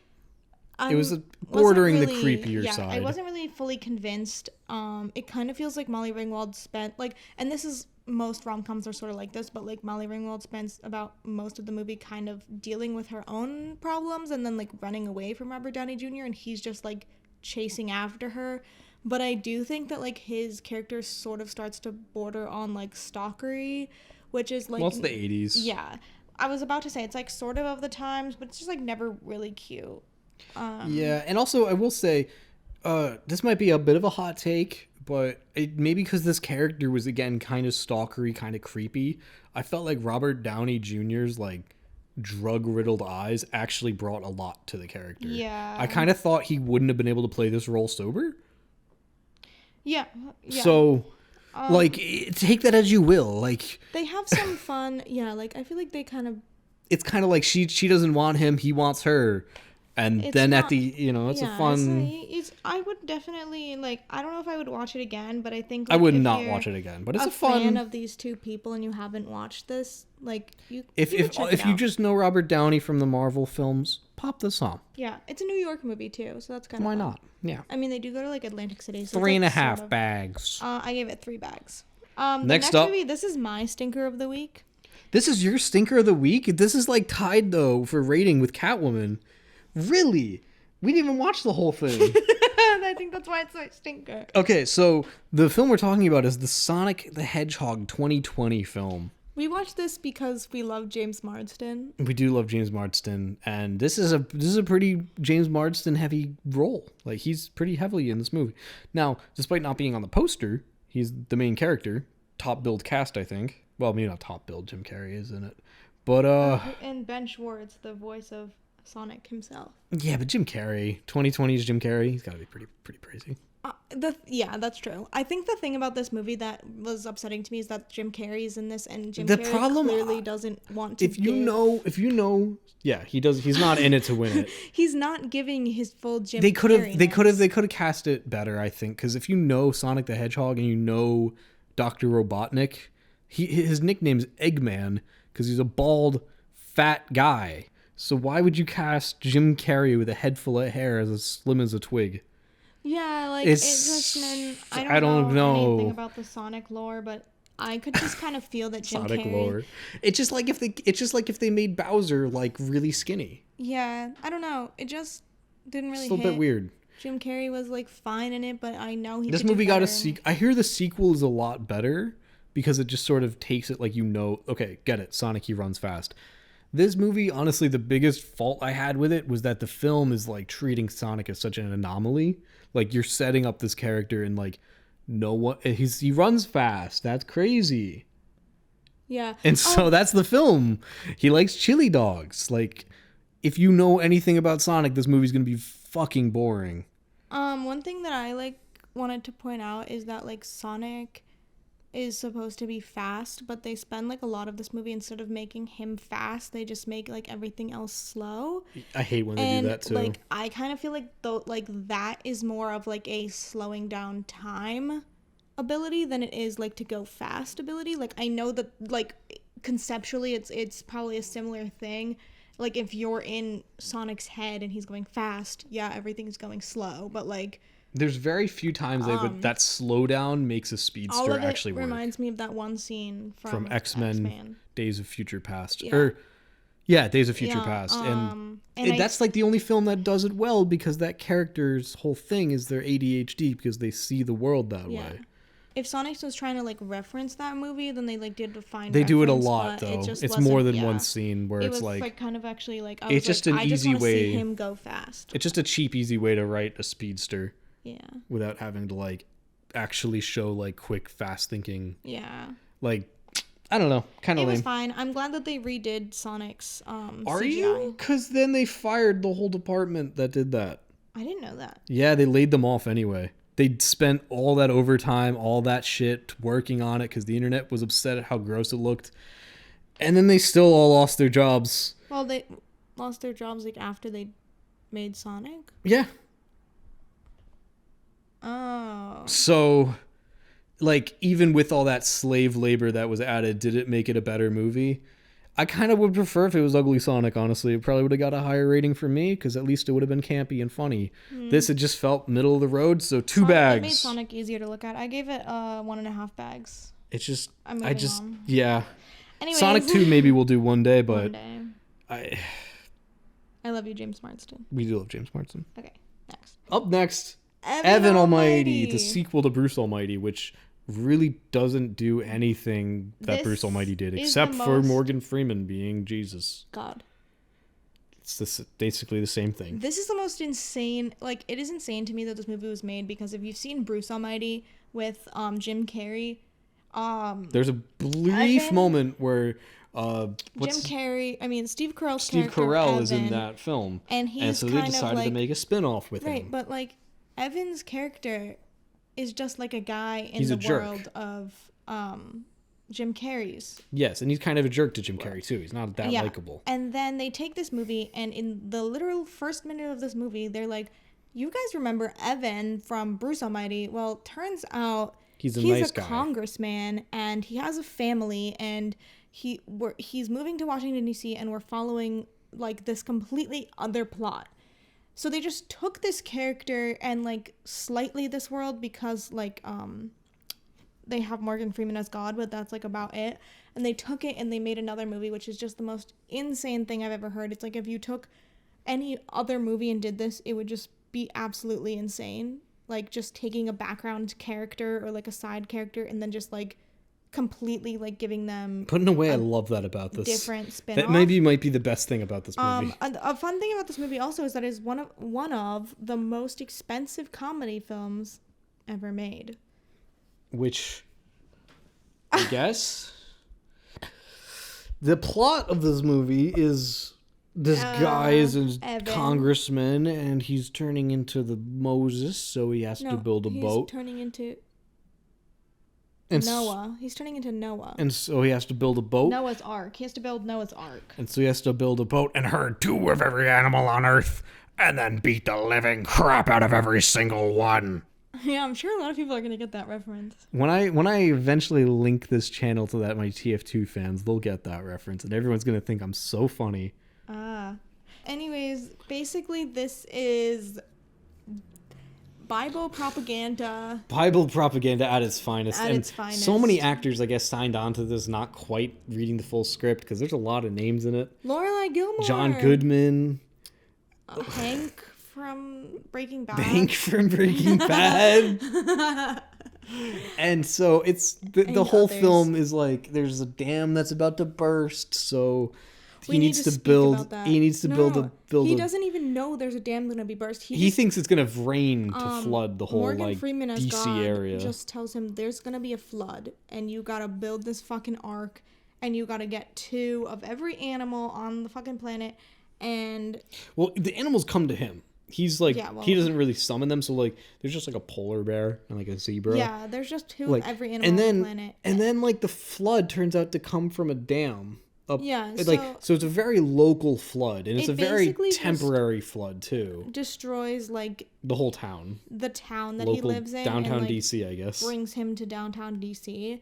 It was wasn't bordering the really- creepier yeah, side. I wasn't really fully convinced. It kind of feels like Molly Ringwald spent like, and this is most rom-coms are sort of like this, but like Molly Ringwald spends about most of the movie kind of dealing with her own problems and then like running away from Robert Downey Jr. and he's just like chasing after her. But I do think that like his character sort of starts to border on like stalkery, which is like Well, it's the 80s. Yeah, I was about to say it's like sort of the times, but it's just like never really cute. Yeah, and also I will say, this might be a bit of a hot take, but maybe because this character was again kind of stalkery, kind of creepy. I felt like Robert Downey Jr.'s like drug-riddled eyes actually brought a lot to the character. Yeah. I kind of thought he wouldn't have been able to play this role sober. Yeah. So, like, take that as you will. Like, They have some fun. Yeah, like I feel like they kind of it's kind of like she doesn't want him, he wants her. And It's then not- at the, it's a fun... I would definitely, like, I don't know if I would watch it again, but I think, I like, would if not you're watch it again, but it's a a fun... fan of these two people and you haven't watched this, like, you If you could check it if you out. just know Robert Downey from the Marvel films, pop this on. Yeah, it's a New York movie, too, so that's kind of Why fun. not? Yeah. I mean, they do go to, like, Atlantic City, so 3.5 it's, like, sort of- bags. I gave it 3 bags. The Next next up- movie, this is my stinker of the week. This is your stinker of the week? This is like tied though for rating with Catwoman. Really? We didn't even watch the whole thing. I think that's why it's my stinker. Okay, so the film we're talking about is the Sonic the Hedgehog 2020 film. We watched this because we love James Marsden. We do love James Marsden, and this is a pretty James Marsden heavy role. Like, he's pretty heavily in this movie. Now, despite not being on the poster, he's the main character. Top billed cast, I think. Well, maybe not top billed. Jim Carrey is in it, but And Ben Schwartz, the voice of Sonic himself. yeah, but Jim Carrey, 2020 is Jim Carrey. He's got to be pretty crazy. Yeah, that's true. I think the thing about this movie that was upsetting to me is that Jim Carrey's in this, and Jim The Carrey problem- clearly doesn't want to. If you know, yeah, he does. He's not in it to win it. he's not giving his full Jim. They could have Carrey-ness. cast it better, I think, because if you know Sonic the Hedgehog and you know Dr. Robotnik, his nickname's Eggman because he's a bald, fat guy. So why would you cast Jim Carrey with a head full of hair as slim as a twig? Yeah, like I don't know anything about the Sonic lore, but I could just kind of feel that Jim Sonic Carrey. lore. It's just like if they made Bowser like really skinny. Yeah, I don't know. It just didn't really It's a little hit. bit weird. Jim Carrey was like fine in it, but I know he. This could do movie got a better. sequel. I hear the sequel is a lot better because it just sort of takes it like, okay, get it. Sonic, he runs fast. This movie, honestly, the biggest fault I had with it was that the film is like treating Sonic as such an anomaly. Like, you're setting up this character and like, no one, he runs fast. That's crazy. Yeah. And so that's the film. He likes chili dogs. Like, if you know anything about Sonic, this movie's gonna be fucking boring. One thing that I like wanted to point out is that like Sonic is supposed to be fast, but they spend like a lot of this movie, instead of making him fast, they just make like everything else slow. I hate when they do that too. Like, I kind of feel like that is more of like a slowing down time ability than it is like to go fast ability. Like, I know that like conceptually it's probably a similar thing. Like, if you're in Sonic's head and he's going fast, yeah, everything's going slow, but like there's very few times that slowdown makes a speedster all of it actually work. reminds me of that one scene from X-Men Days of Future Past. Yeah. Days of Future Past. That's like the only film that does it well, because that character's whole thing is their ADHD because they see the world that way. If Sonic was trying to like reference that movie, then they like did define. They do it a reference, lot but though. It just It's more wasn't- than one scene where it it's was like kind of actually like I it's was just like, an I just easy wanna see way- him go fast. it's just a cheap, easy way to write a speedster Yeah. without having to like actually show like quick, fast thinking. Yeah. Like, I don't know, kind It of was lame. fine. I'm glad that they redid Sonic's Are CGI. you? Because then they fired the whole department that did that. I didn't know that. Yeah, they laid them off anyway. They spent all that overtime, all that shit working on it because the internet was upset at how gross it looked. And then they still all lost their jobs. Well, they lost their jobs like after they made Sonic. Yeah. Oh. So, like, even with all that slave labor that was added, did it make it a better movie? I kind of would prefer if it was Ugly Sonic, honestly. It probably would have got a higher rating for me, because at least it would have been campy and funny. This, it just felt middle of the road, so two bags. It made Sonic easier to look at. I gave it 1.5 bags. It's just, I'm I moving just, on. yeah. Anyways, Sonic 2 maybe we'll do one day, but one day. I love you, James Marsden. we do love James Marsden. Okay, next. Up next, Evan Almighty, the sequel to Bruce Almighty, which really doesn't do anything that This Bruce Almighty did, is except the for most- Morgan Freeman being Jesus. God. It's basically the same thing. This is the most insane, like, it is insane to me that this movie was made, because if you've seen Bruce Almighty with Jim Carrey, There's a brief Evan- moment where Steve Carell's Steve character, Carell is in Evan, that film, and he's and so they kind of decided to like- make a spin-off with right, him. but like Evan's character is just like a guy in He's the a jerk. world of Jim Carrey's. Yes, and he's kind of a jerk to Jim Carrey too. He's not that likable. And then they take this movie, and in the literal first minute of this movie, they're like, "You guys remember Evan from Bruce Almighty? Well, turns out he's a nice a guy. congressman, and he has a family, and he's moving to Washington D.C., and we're following like this completely other plot." So they just took this character and like slightly this world because like they have Morgan Freeman as God, but that's like about it. And they took it and they made another movie, which is just the most insane thing I've ever heard. It's like if you took any other movie and did this, it would just be absolutely insane. Like just taking a background character or like a side character and then just like completely like giving them. But in a way, I love that about this. Different spin-off. That maybe might be the best thing about this movie. A fun thing about this movie also is that it's one of the most expensive comedy films ever made. Which, I guess, the plot of this movie is this guy is a congressman and he's turning into the Moses, so he has to build a boat. He's turning into and Noah. He's turning into Noah. And so he has to build a boat. Noah's Ark. He has to build Noah's Ark. And so he has to build a boat and herd 2 of every animal on Earth and then beat the living crap out of every single one. Yeah, I'm sure a lot of people are going to get that reference. When I eventually link this channel to that, my TF2 fans, they'll get that reference, and everyone's going to think I'm so funny. Anyways, basically this is Bible propaganda. Bible propaganda at its finest. At and its finest. So many actors, I guess, signed on to this, not quite reading the full script, because there's a lot of names in it. Lorelai Gilmore. John Goodman. Hank from Breaking Bad. Hank from Breaking Bad. And so it's the whole film is like there's a dam that's about to burst, so he needs to build He doesn't even know there's a dam gonna be burst. He thinks it's gonna rain to flood the whole Morgan Freeman as DC God area. Just tells him there's gonna be a flood and you gotta build this fucking ark and you gotta get 2 of every animal on the fucking planet. And well, the animals come to him. He's like he doesn't really summon them, so like there's just like a polar bear and like a zebra. Yeah, there's just 2 of every animal on the planet. And then like the flood turns out to come from a dam. So it's a very local flood, and it's a very temporary flood too. Destroys like the whole town. The town that he lives in. Downtown and, like, DC, I guess. Brings him to downtown DC.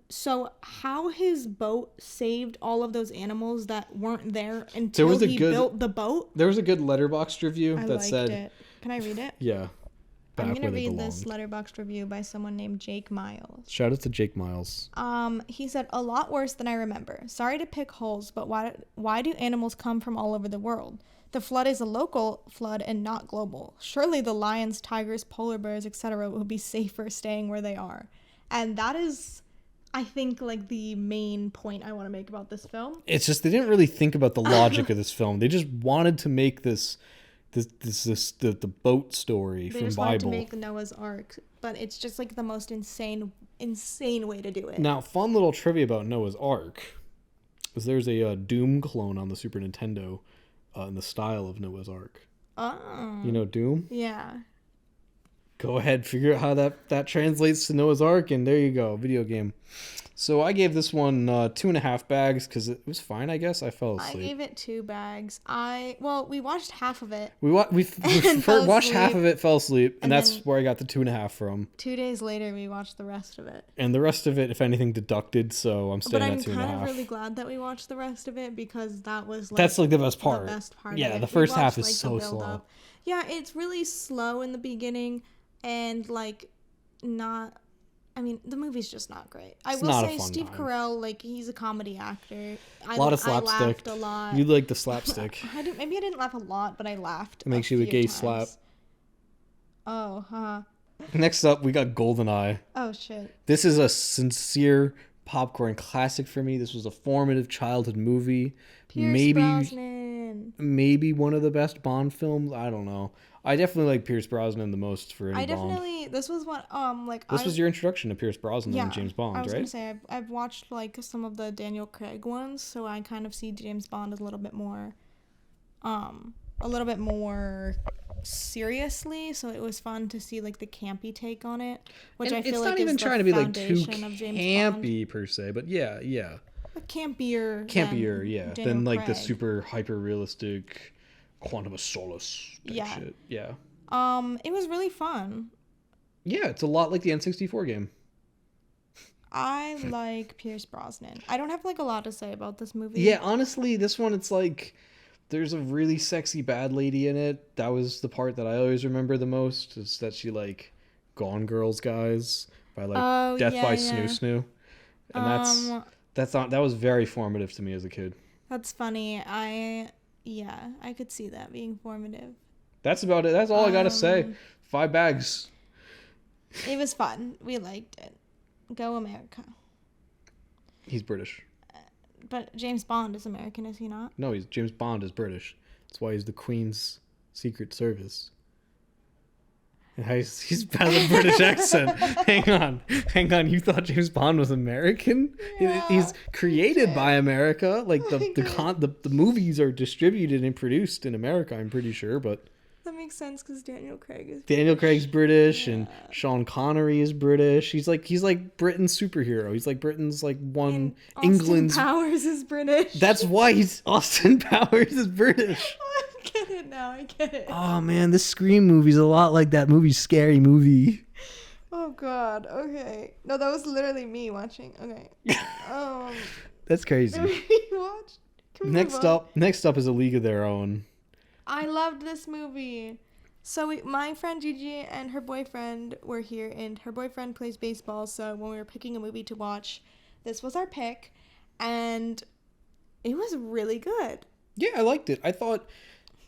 So how his boat saved all of those animals that weren't there until he built the boat? There was a good Letterboxd review that said... it. Can I read it? Yeah. I'm going to read this Letterboxd review by someone named Jake Miles. Shout out to Jake Miles. He said, "A lot worse than I remember. Sorry to pick holes, but why do animals come from all over the world? The flood is a local flood and not global. Surely the lions, tigers, polar bears, etc. will be safer staying where they are." And that is... I think like the main point I want to make about this film. It's just they didn't really think about the logic of this film. They just wanted to make the boat story from Bible. They just wanted to make Noah's Ark, but it's just like the most insane way to do it. Now, fun little trivia about Noah's Ark is there's a Doom clone on the Super Nintendo in the style of Noah's Ark. Oh. You know Doom? Yeah. Go ahead, figure out how that translates to Noah's Ark, and there you go, video game. So I gave this one 2.5 bags because it was fine, I guess. I fell asleep. I gave it 2 bags. We watched half of it. We watched half of it, fell asleep, and that's where I got the 2.5 from. 2 days later, we watched the rest of it. And the rest of it, if anything, deducted, so I'm staying at 2.5. But I'm kind of really glad that we watched the rest of it because that was that's like the best part. Yeah, the first half is so slow. Yeah, it's really slow in the beginning and like not... I mean, the movie's just not great. I will say Steve Carell, like, he's a comedy actor. A lot of slapstick. I laughed a lot. You like the slapstick. Maybe I didn't laugh a lot, but I laughed. It makes you a gay slap. Oh, huh. Next up, we got GoldenEye. Oh, shit. This is a sincere popcorn classic for me. This was a formative childhood movie. Pierce Brosnan. Maybe one of the best Bond films. I don't know. I definitely like Pierce Brosnan the most for any Bond. This was what This was your introduction to Pierce Brosnan and James Bond, right? I was gonna say I've watched like some of the Daniel Craig ones, so I kind of see James Bond as a little bit more seriously, so it was fun to see like the campy take on it, which And I feel it's like not is even the trying to be like too foundation of James Bond. campy per se, but yeah. But campier Than Daniel like the Craig. super hyper realistic Quantum of Solace type shit. Yeah. It was really fun. Yeah, it's a lot like the N64 game. I like Pierce Brosnan. I don't have like a lot to say about this movie. Yeah, honestly, this one, it's like there's a really sexy bad lady in it. That was the part that I always remember the most, is that she like Gone Girls guys by like Death by Snoo Snoo. And that was very formative to me as a kid. That's funny. I could see that being formative. That's about it. That's all I gotta say. 5 bags. It was fun. We liked it. Go America. He's British. But James Bond is American, is he not? No, James Bond is British. That's why he's the Queen's Secret Service. And he has a British accent. Hang on. You thought James Bond was American? Yeah, He's created by America. Like the movies are distributed and produced in America, I'm pretty sure, but that makes sense because Daniel Craig's British and Sean Connery is British. He's like Britain's superhero. He's like Britain's like one England's Powers is British. That's why Austin Powers is British. I get it now. I get it. Oh man, this Scream movie's a lot like that movie Scary Movie. Oh god. Okay. No, that was literally me watching. Okay. That's crazy. Can we watch? Next up is A League of Their Own. I loved this movie. So my friend Gigi and her boyfriend were here, and her boyfriend plays baseball. So when we were picking a movie to watch, this was our pick, and it was really good. Yeah, I liked it.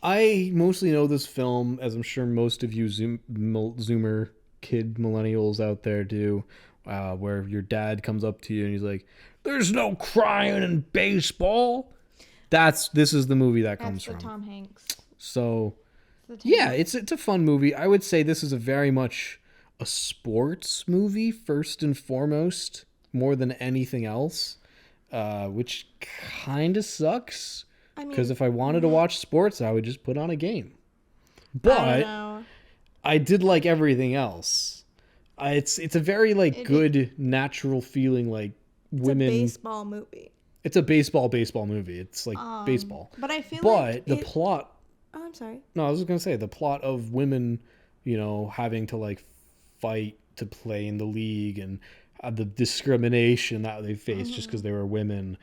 I mostly know this film, as I'm sure most of you Zoomer kid millennials out there do, where your dad comes up to you and he's like, "There's no crying in baseball." This is the movie that comes from. Tom Hanks. So, yeah, it's a fun movie. I would say this is very much a sports movie first and foremost, more than anything else, which kind of sucks. Because if I wanted to watch sports, I would just put on a game. But I did like everything else. It's a very good natural feeling like women. It's a baseball movie. It's a baseball movie. It's like baseball. But I feel the plot. Oh, I'm sorry. No, I was gonna say the plot of women, having to like fight to play in the league and the discrimination that they faced just because they were women.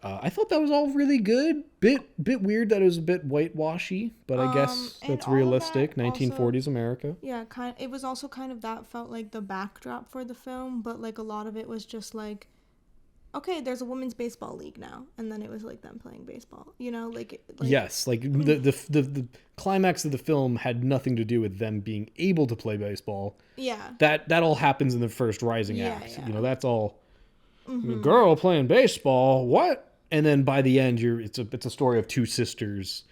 I thought that was all really good. Bit weird that it was a bit whitewashy, but I guess that's realistic. 1940s America. Yeah, it was also kind of that felt like the backdrop for the film, but like a lot of it was just like, okay, there's a women's baseball league now, and then it was like them playing baseball. Yes, like the climax of the film had nothing to do with them being able to play baseball. Yeah. That all happens in the first rising act. Yeah. That's all. A girl playing baseball, what? And then by the end, it's a story of two sisters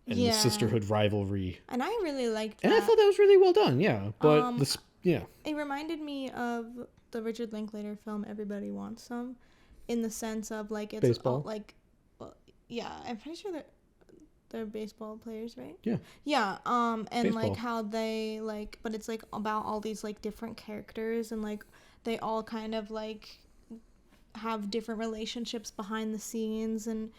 and the sisterhood rivalry. And I really liked that. And I thought that was really well done. Yeah, but it reminded me of the Richard Linklater film Everybody Wants Some, in the sense of like it's baseball. I'm pretty sure they're baseball players, right? Yeah. Yeah. And baseball. Like how they like, but it's like about all these like different characters, and like they all kind of like have different relationships behind the scenes, and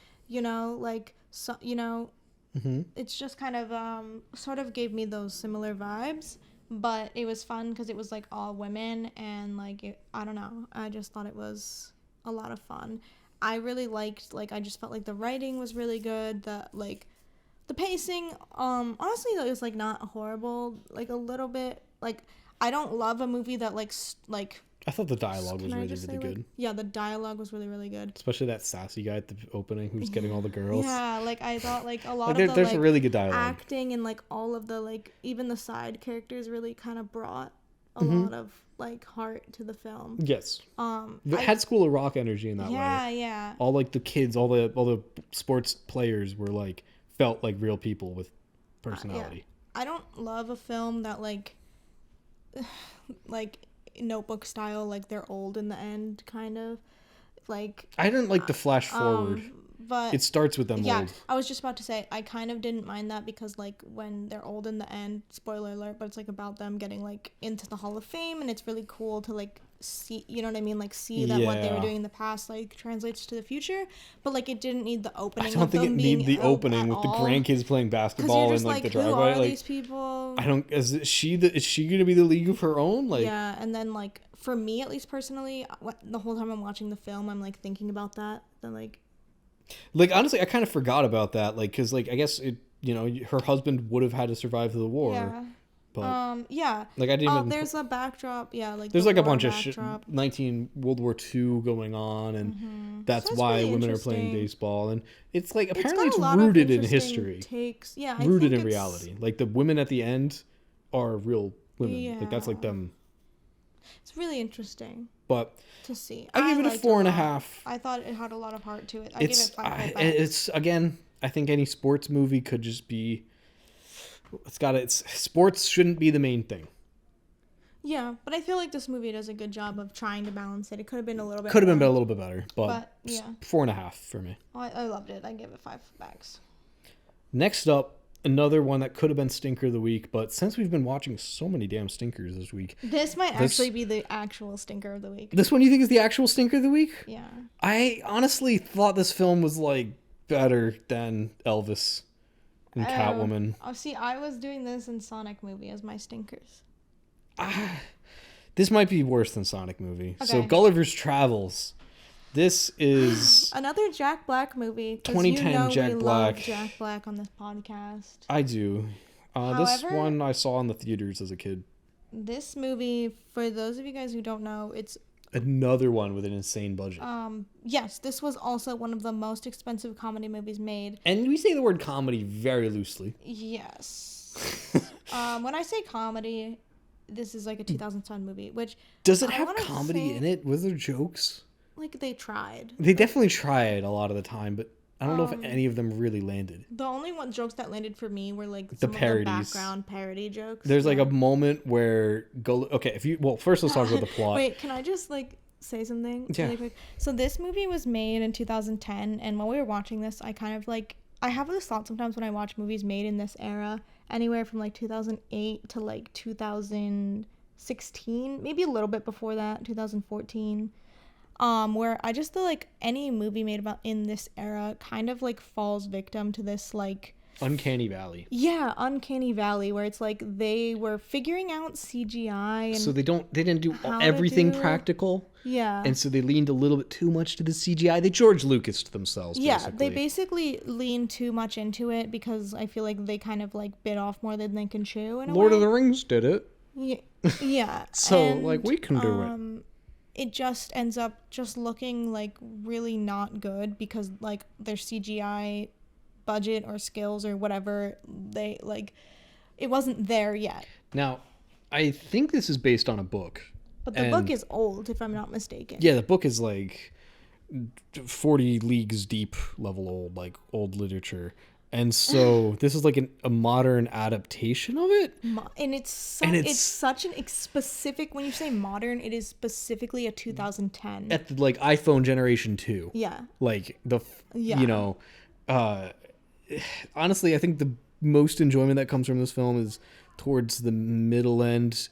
it's just kind of sort of gave me those similar vibes, but it was fun because it was like all women, and I don't know, I just thought it was a lot of fun. I really liked, I just felt like the writing was really good, the pacing, honestly, it was not horrible, a little bit, I don't love a movie that I thought the dialogue was really, really good. Yeah, the dialogue was really, really good. Especially that sassy guy at the opening who's getting all the girls. Yeah, I thought a lot of there's a really good dialogue. Acting and all of the even the side characters really kind of brought a lot of heart to the film. Yes. It had School of Rock energy in that way. Yeah. All the kids, all the sports players were felt like real people with personality. I don't love a film that Notebook style, they're old in the end, kind of I didn't like the flash forward. But it starts with them yeah, old. I was just about to say, I kind of didn't mind that because, like, when they're old in the end, spoiler alert, but it's, like, about them getting, like, into the Hall of Fame, and it's really cool to, like, see, you know what I mean? Like, see that what they were Yeah. doing in the past, like, translates to the future, but, like, it didn't need the I opening don't of think it them being need the old opening at with the all. grandkids playing Because basketball you're in just like the who driveway. are Like, these people? I don't. Is she gonna be the League of her own? Like, Yeah, and then, like, for me, at least personally, the whole time I'm watching the film, I'm, like, thinking about that. Then, like honestly, I kind of forgot about that. Like, because like I guess it, her husband would have had to survive the war. yeah. But Yeah. like I didn't even. There's a backdrop. Yeah, like There's the like a war bunch of backdrop. 19 World War II going on, and that's So it's why really women are playing interesting. baseball, and it's like It's apparently got it's a lot of rooted in interesting history, takes. Yeah, rooted I think in reality. Like the women at the end are real women. Like that's like Yeah. them. It's really interesting But to see. I give it a liked 4.5. lot. I thought it had a lot of heart to it. I give it 5 back. It's again. I think any sports movie could just be. It's sports shouldn't be the main thing. Yeah, but I feel like this movie does a good job of trying to balance it. It could have been a little bit. Could have been more, a little bit better, but yeah, 4.5 for me. I loved it. I give it 5 backs. Next up, another one that could have been stinker of the week, but since we've been watching so many damn stinkers this week, This might actually be the actual stinker of the week. this one you think is the actual stinker of the week? Yeah. I honestly thought this film was like better than Elvis and Catwoman. Oh, see, I was doing this in Sonic movie as my stinkers. This might be worse than Sonic movie. So Okay. Gulliver's Travels. This is Another Jack Black movie. 2010 Jack we Black. love Jack Black on this podcast. I do. This However- one I saw in the theaters as a kid. This movie, for those of you guys who don't know, it's Another one with an insane budget. yes, this was also one of the most expensive comedy movies made. And we say the word comedy very loosely. Yes. When I say comedy, this is like a 2007 movie, which Does it I have wanna comedy say- in it? Was there jokes? like they tried. They definitely try it a lot of the time, but I don't know if any of them really landed. The only one jokes that landed for me were like The some parodies. of the background parody jokes. There's like Yeah. a moment where first let's talk about the plot. Wait, can I just like say something Yeah. really quick? So this movie was made in 2010, and while we were watching this, I kind of like I have this thought sometimes when I watch movies made in this era, anywhere from like 2008 to like 2016, maybe a little bit before that, 2014. Where I just feel like any movie made about in this era kind of like falls victim to this like Uncanny Valley. yeah, uncanny valley where it's like they were figuring out CGI and So they didn't do how to everything do- practical, yeah. and so they leaned a little bit too much to the CGI. They George Lucas themselves. Yeah, basically. they basically lean too much into it because I feel like they kind of like bit off more than they can chew in a Lord way. of the Rings did it. Yeah, yeah. So, like, we can do it. It just ends up just looking like really not good because like their CGI budget or skills or whatever they like, it wasn't there yet. Now, I think this is based on a book. But the book is old, if I'm not mistaken. Yeah, the book is like 40 leagues deep level old, like old literature. And so this is like a modern adaptation of it. And it's it's such an specific, when you say modern, it is specifically a 2010. at the like iPhone generation 2. Yeah. Like Yeah. Honestly, I think the most enjoyment that comes from this film is towards the middle end.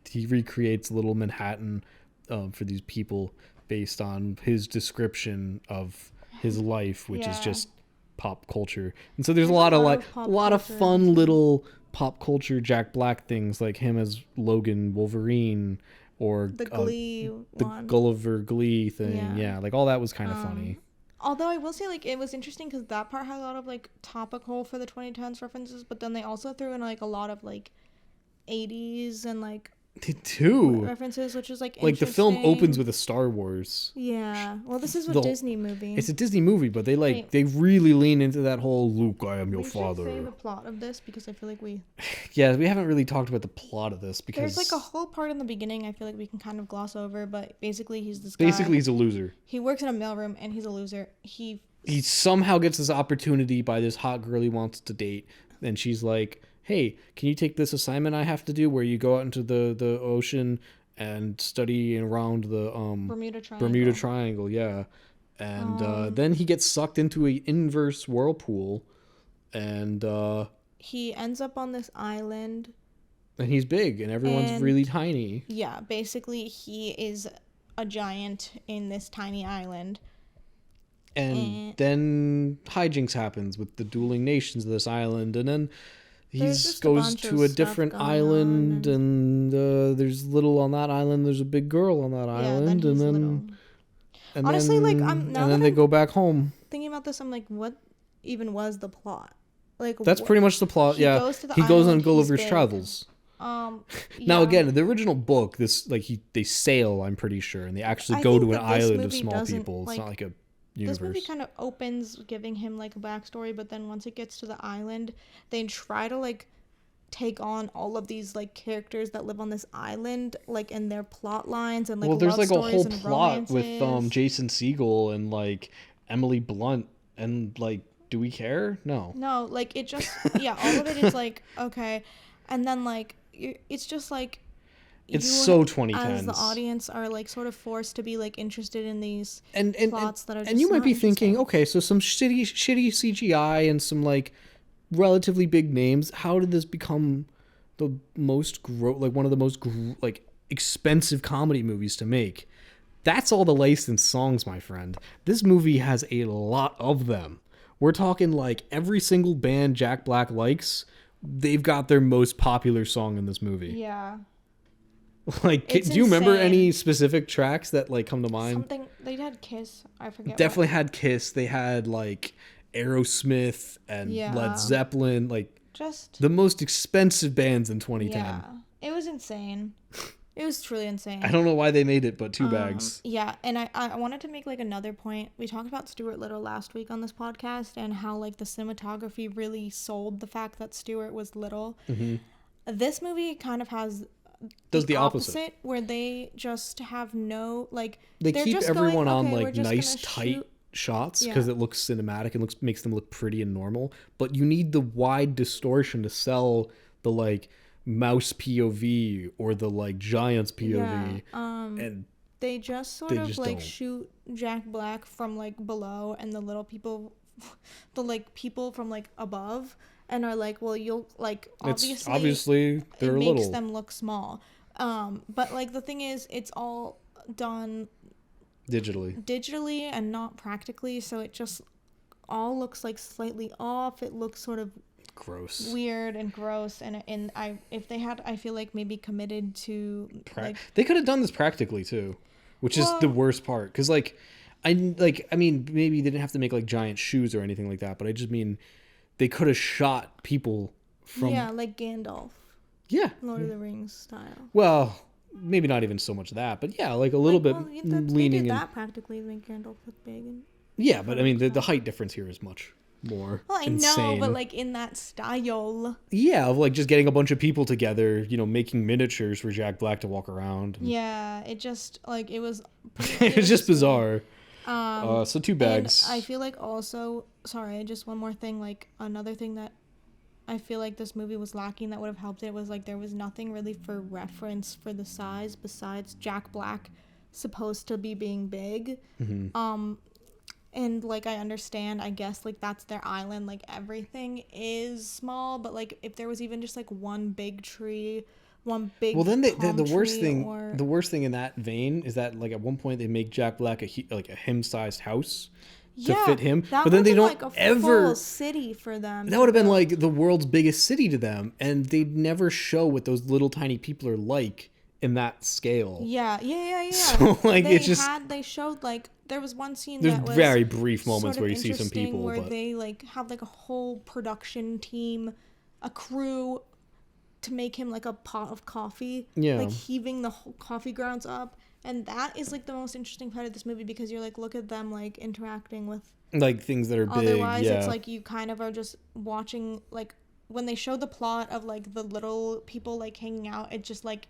He recreates Little Manhattan for these people based on his description of his life, which is Yeah. just pop culture. And so there's a lot of culture fun little pop culture Jack Black things, like him as Logan Wolverine or The Glee the one. Gulliver Glee thing. Yeah. Yeah, like all that was kind of funny. Although I will say, like, it was interesting because that part had a lot of, like, topical for the 2010s references, but then they also threw in, like, a lot of, like, 80s and, like, Did too. references, which is, like The film interesting. opens with a Star Wars. Yeah. Well, this is a The- Disney movie. It's a Disney movie, but they Wait. they really lean into that whole Luke, I am your we should say father. the plot of this because I feel like Yeah, we haven't really talked about the plot of this because there's, like, a whole part in the beginning I feel like we can kind of gloss over, but basically he's this guy. basically he's a loser. He works in a mailroom and he's a loser. He somehow gets this opportunity by this hot girl he wants to date, and she's like, hey, can you take this assignment I have to do where you go out into the ocean and study around the Bermuda Triangle. Bermuda Triangle, yeah. And then he gets sucked into an inverse whirlpool, and he ends up on this island. And he's big, and everyone's really tiny. Yeah, basically he is a giant in this tiny island. And then hijinks happens with the dueling nations of this island, and then he goes to a different island, and there's little on that island. There's a big girl on that island, and then honestly, like they go back home. Thinking about this, I'm like, what even was the plot? Like that's pretty much the plot. He goes on Gulliver's travels. Now again, the original book, they sail. I'm pretty sure, and they actually go to an island of small people. It's not like a universe. This movie kind of opens giving him like a backstory, but then once it gets to the island, they try to like take on all of these like characters that live on this island, like in their plot lines and like there's love like a whole and plot romances. with Jason Segel and like Emily Blunt and like, do we care? No, like it just all of it is like okay, and then like it's just like it's so 2010s. As the audience are like sort of forced to be like interested in these plots that are just and you might be thinking, okay, so some shitty CGI and some like relatively big names. How did this become the most one of the most like expensive comedy movies to make? That's all the licensed songs, my friend. This movie has a lot of them. We're talking like every single band Jack Black likes, they've got their most popular song in this movie. Yeah. Like, do you remember any specific tracks that like come to mind? Something they had Kiss. I forget. Definitely had Kiss. They had like Aerosmith and Led Zeppelin. Like just the most expensive bands in 2010. Yeah, it was insane. It was truly insane. I don't know why they made it, but two bags. Yeah, and I wanted to make like another point. We talked about Stuart Little last week on this podcast and how like the cinematography really sold the fact that Stuart was little. Mm-hmm. This movie kind of has the opposite, where they just have no like they keep everyone on like nice tight shoot shots because it looks cinematic and makes them look pretty and normal, but you need the wide distortion to sell the like mouse POV or the like giants POV. And they just sort of like shoot Jack Black from like below and the little people the like people from like above and are like, well, you'll like obviously they're it little. Makes them look small. But like the thing is, it's all done digitally and not practically, so it just all looks like slightly off. It looks sort of gross, weird and gross, and if they had, I feel like maybe committed to they could have done this practically too, which is the worst part, because I mean maybe they didn't have to make like giant shoes or anything like that, but I just mean they could have shot people from like Gandalf, Lord of the Rings style. Well, maybe not even so much that, but like a little bit leaning. They did that practically to make Gandalf look big. And but I mean the height difference here is much more insane. Know, but like in that style. Yeah, of like just getting a bunch of people together, making miniatures for Jack Black to walk around. Yeah, it just like it was. It was just bizarre. So two bags. And I feel like also, sorry, just one more thing. Like another thing that I feel like this movie was lacking that would have helped it was like there was nothing really for reference for the size besides Jack Black supposed to be being big. Mm-hmm. And like I understand, I guess like that's their island, like everything is small, but like if there was even just like one big tree, one big the worst thing in that vein is that like at one point they make Jack Black a him-sized house to fit him, but then they don't like a full city for them. That would have been like the world's biggest city to them, and they'd never show what those little tiny people are like in that scale. Yeah. So like they showed like there was one scene there's that was very brief moments where you see some people where they like have like a whole production team, a crew to make him like a pot of coffee, like heaving the whole coffee grounds up. And that is like the most interesting part of this movie because you're like, look at them like interacting with like things that are big. Otherwise, it's like you kind of are just watching like when they show the plot of like the little people like hanging out. It's just like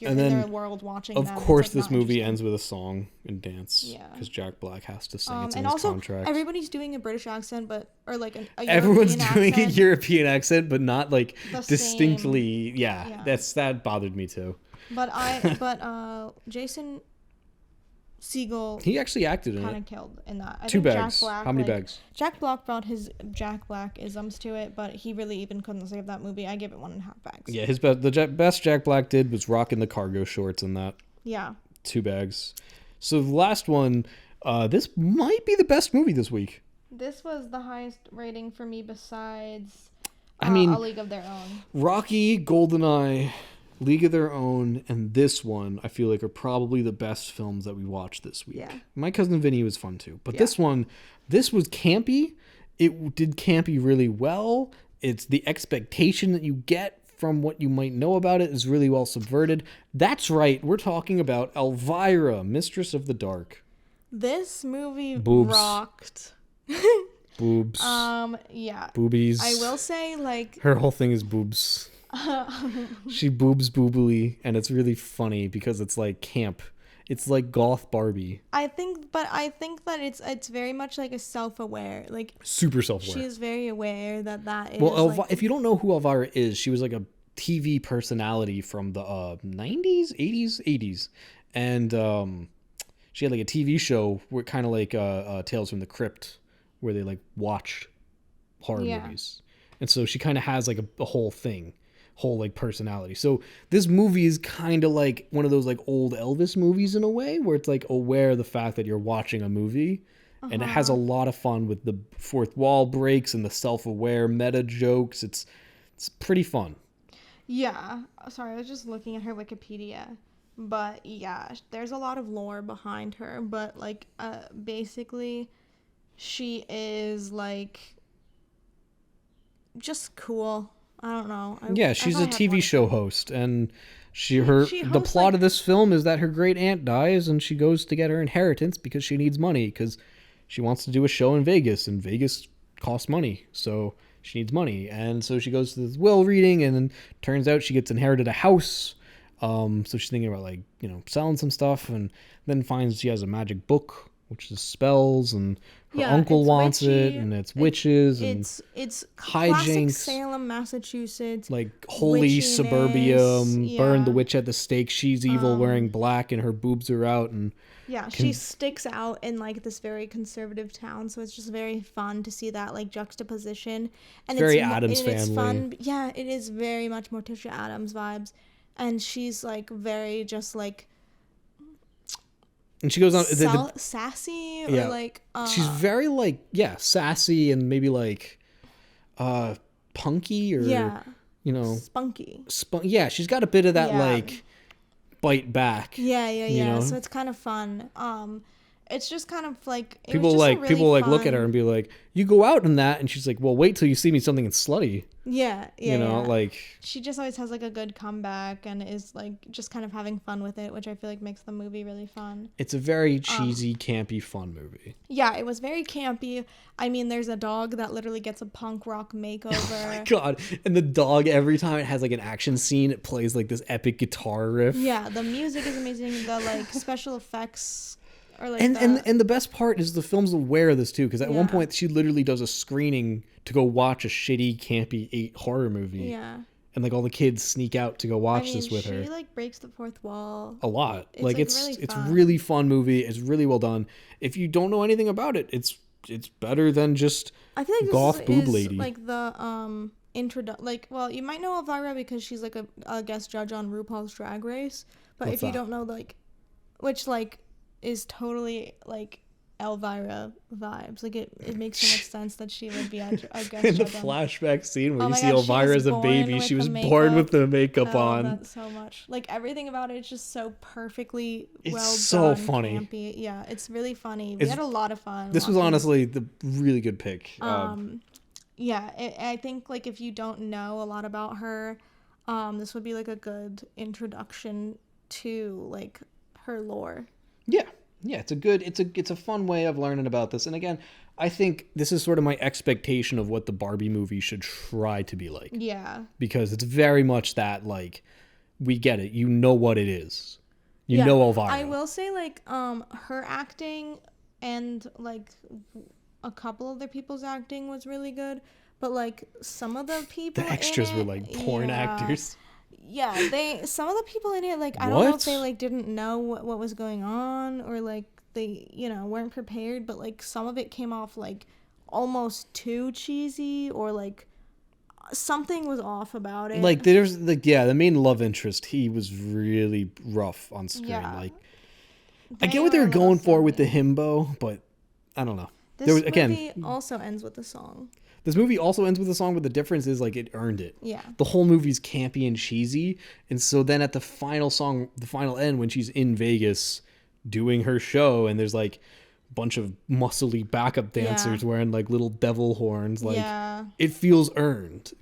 you're in their world watching. Of course, this movie ends with a song and dance. Yeah, because Jack Black has to sing. It's in his contract. Everybody's doing a British accent, but or like everyone's doing accent. A European accent, but not like distinctly. That bothered me too. But Jason Siegel He actually acted in kind it. of killed in that. I 2 think bags. Jack Black, How many bags? Jack Black brought his Jack Black isms to it, but he really even couldn't save that movie. I give it 1.5 bags. Yeah, best Jack Black did was rocking the cargo shorts in that. Yeah. 2 bags. So the last one, this might be the best movie this week. This was the highest rating for me besides I mean, A League of Their Own. Rocky, GoldenEye, League of Their Own, and this one, I feel like are probably the best films that we watched this week. Yeah. My Cousin Vinny was fun too. But this one, this was campy. It did campy really well. It's the expectation that you get from what you might know about it is really well subverted. That's right. We're talking about Elvira, Mistress of the Dark. This movie Boobs. rocked. Boobs. Yeah. Boobies. I will say, like... Her whole thing is boobs. She boobs boobily, and it's really funny because it's like camp. It's like goth Barbie. I think that it's very much like a self-aware, like Super self-aware. she is very aware that is. Well, like, if you don't know who Elvira is, she was like a TV personality from the 90s, 80s, and she had like a TV show where kind of like Tales from the Crypt, where they like watch horror movies, and so she kind of has like a whole like personality. So this movie is kind of like one of those like old Elvis movies in a way, where it's like aware of the fact that you're watching a movie, and it has a lot of fun with the fourth wall breaks and the self-aware meta jokes. It's pretty fun. Yeah. Sorry, I was just looking at her Wikipedia. But yeah, there's a lot of lore behind her, but like basically she is like just cool. I don't know. She's a TV show host, and the hosts, plot like, of this film is that her great aunt dies, and she goes to get her inheritance because she needs money, because she wants to do a show in Vegas, and Vegas costs money, so she needs money, and so she goes to this will reading, and then turns out she gets inherited a house. So she's thinking about like selling some stuff, and then finds she has a magic book, which is spells, and her uncle wants it, and it's witches, and it's hijinks. classic Salem, Massachusetts, like holy witchiness, suburbia, burn the witch at the stake. She's evil, wearing black, and her boobs are out, and she sticks out in like this very conservative town, so it's just very fun to see that like juxtaposition. And very Addams Family. It's fun. Yeah, it is very much Morticia Addams vibes, and she's like very just like. And she goes on sassy, yeah. Or like she's very like sassy and maybe like punky, or spunky. Yeah, she's got a bit of that like bite back. Yeah. So it's kind of fun. It's just kind of like people look at her and be like, "You go out in that," and she's like, "Well, wait till you see me something slutty." Yeah. Like she just always has like a good comeback and is like just kind of having fun with it, which I feel like makes the movie really fun. It's a very cheesy, campy, fun movie. Yeah, it was very campy. I mean, there's a dog that literally gets a punk rock makeover. Oh my god! And the dog, every time it has like an action scene, it plays like this epic guitar riff. Yeah, the music is amazing. The like special effects. Or like and the best part is the film's aware of this too, because at one point she literally does a screening to go watch a shitty campy horror movie. Yeah. And like all the kids sneak out to go watch this with her. She like breaks the fourth wall a lot. It's really really fun movie. It's really well done. If you don't know anything about it, it's better than just I feel like goth boob lady. Like the you might know Elvira because she's like a guest judge on RuPaul's Drag Race, but if you don't know like which like is totally like Elvira vibes. Like it makes so much sense that she would be a guest in the judge flashback scene where you see God, Elvira as a baby, she was born with the makeup on. That so much. Like everything about it is just so perfectly it's well so done, funny. Campy. Yeah, it's really funny. We had a lot of fun. This was honestly the really good pick. Yeah, I think like if you don't know a lot about her, this would be like a good introduction to like her lore. Yeah, it's a fun way of learning about this. And again, I think this is sort of my expectation of what the Barbie movie should try to be like. Yeah. Because it's very much that like we get it. You know what it is. You know Elvira. I will say like her acting and like a couple other people's acting was really good, but like some of the people the extras were like porn actors. Yeah, some of the people in it, like, I don't know What? if they, like, didn't know what was going on, or, like, they, weren't prepared, but, like, some of it came off, like, almost too cheesy, or, like, something was off about it. Like, there's, like, yeah, the main love interest, he was really rough on screen. Yeah. Like, I get what they were going for with the himbo, but I don't know. This movie also ends with a song. This movie also ends with a song, but the difference is, like, it earned it. Yeah. The whole movie's campy and cheesy, and so then at the final song, the final end, when she's in Vegas doing her show, and there's, like, a bunch of muscly backup dancers wearing, like, little devil horns, like, it feels earned,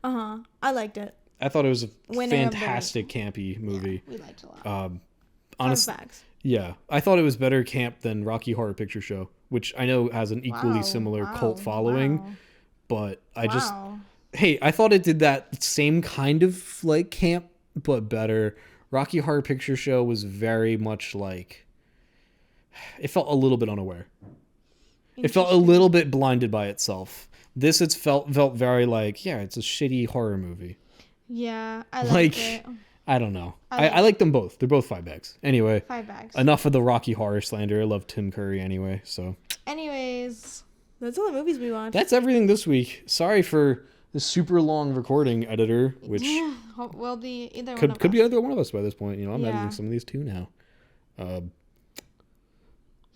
Uh-huh. I liked it. I thought it was a fantastic campy movie. Yeah, we liked it a lot. Honestly, yeah. I thought it was better camp than Rocky Horror Picture Show, which I know has an equally similar cult following, but I thought it did that same kind of, like, camp, but better. Rocky Horror Picture Show was very much like, it felt a little bit unaware. It felt a little bit blinded by itself. This, it's felt very like, yeah, it's a shitty horror movie. Yeah, I liked it. I don't know. I like them both. They're both 5 bags. Anyway, 5 bags. Enough of the Rocky Horror slander. I love Tim Curry anyway. So, anyways, those are the movies we watched. That's everything this week. Sorry for the super long recording editor, which will be either could be either one of us by this point. I'm editing some of these too now.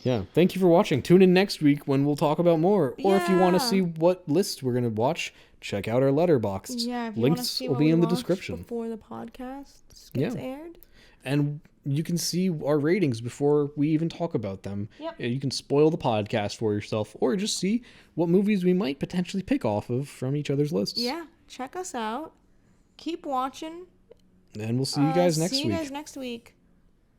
Yeah, thank you for watching. Tune in next week when we'll talk about more. Or if you want to see what list we're going to watch, check out our Letterboxd. Yeah, if you links will be in the description. Before the podcast gets aired. And you can see our ratings before we even talk about them. Yep. You can spoil the podcast for yourself, or just see what movies we might potentially pick off of from each other's lists. Yeah, check us out. Keep watching. And we'll see you guys next week. See you guys next week.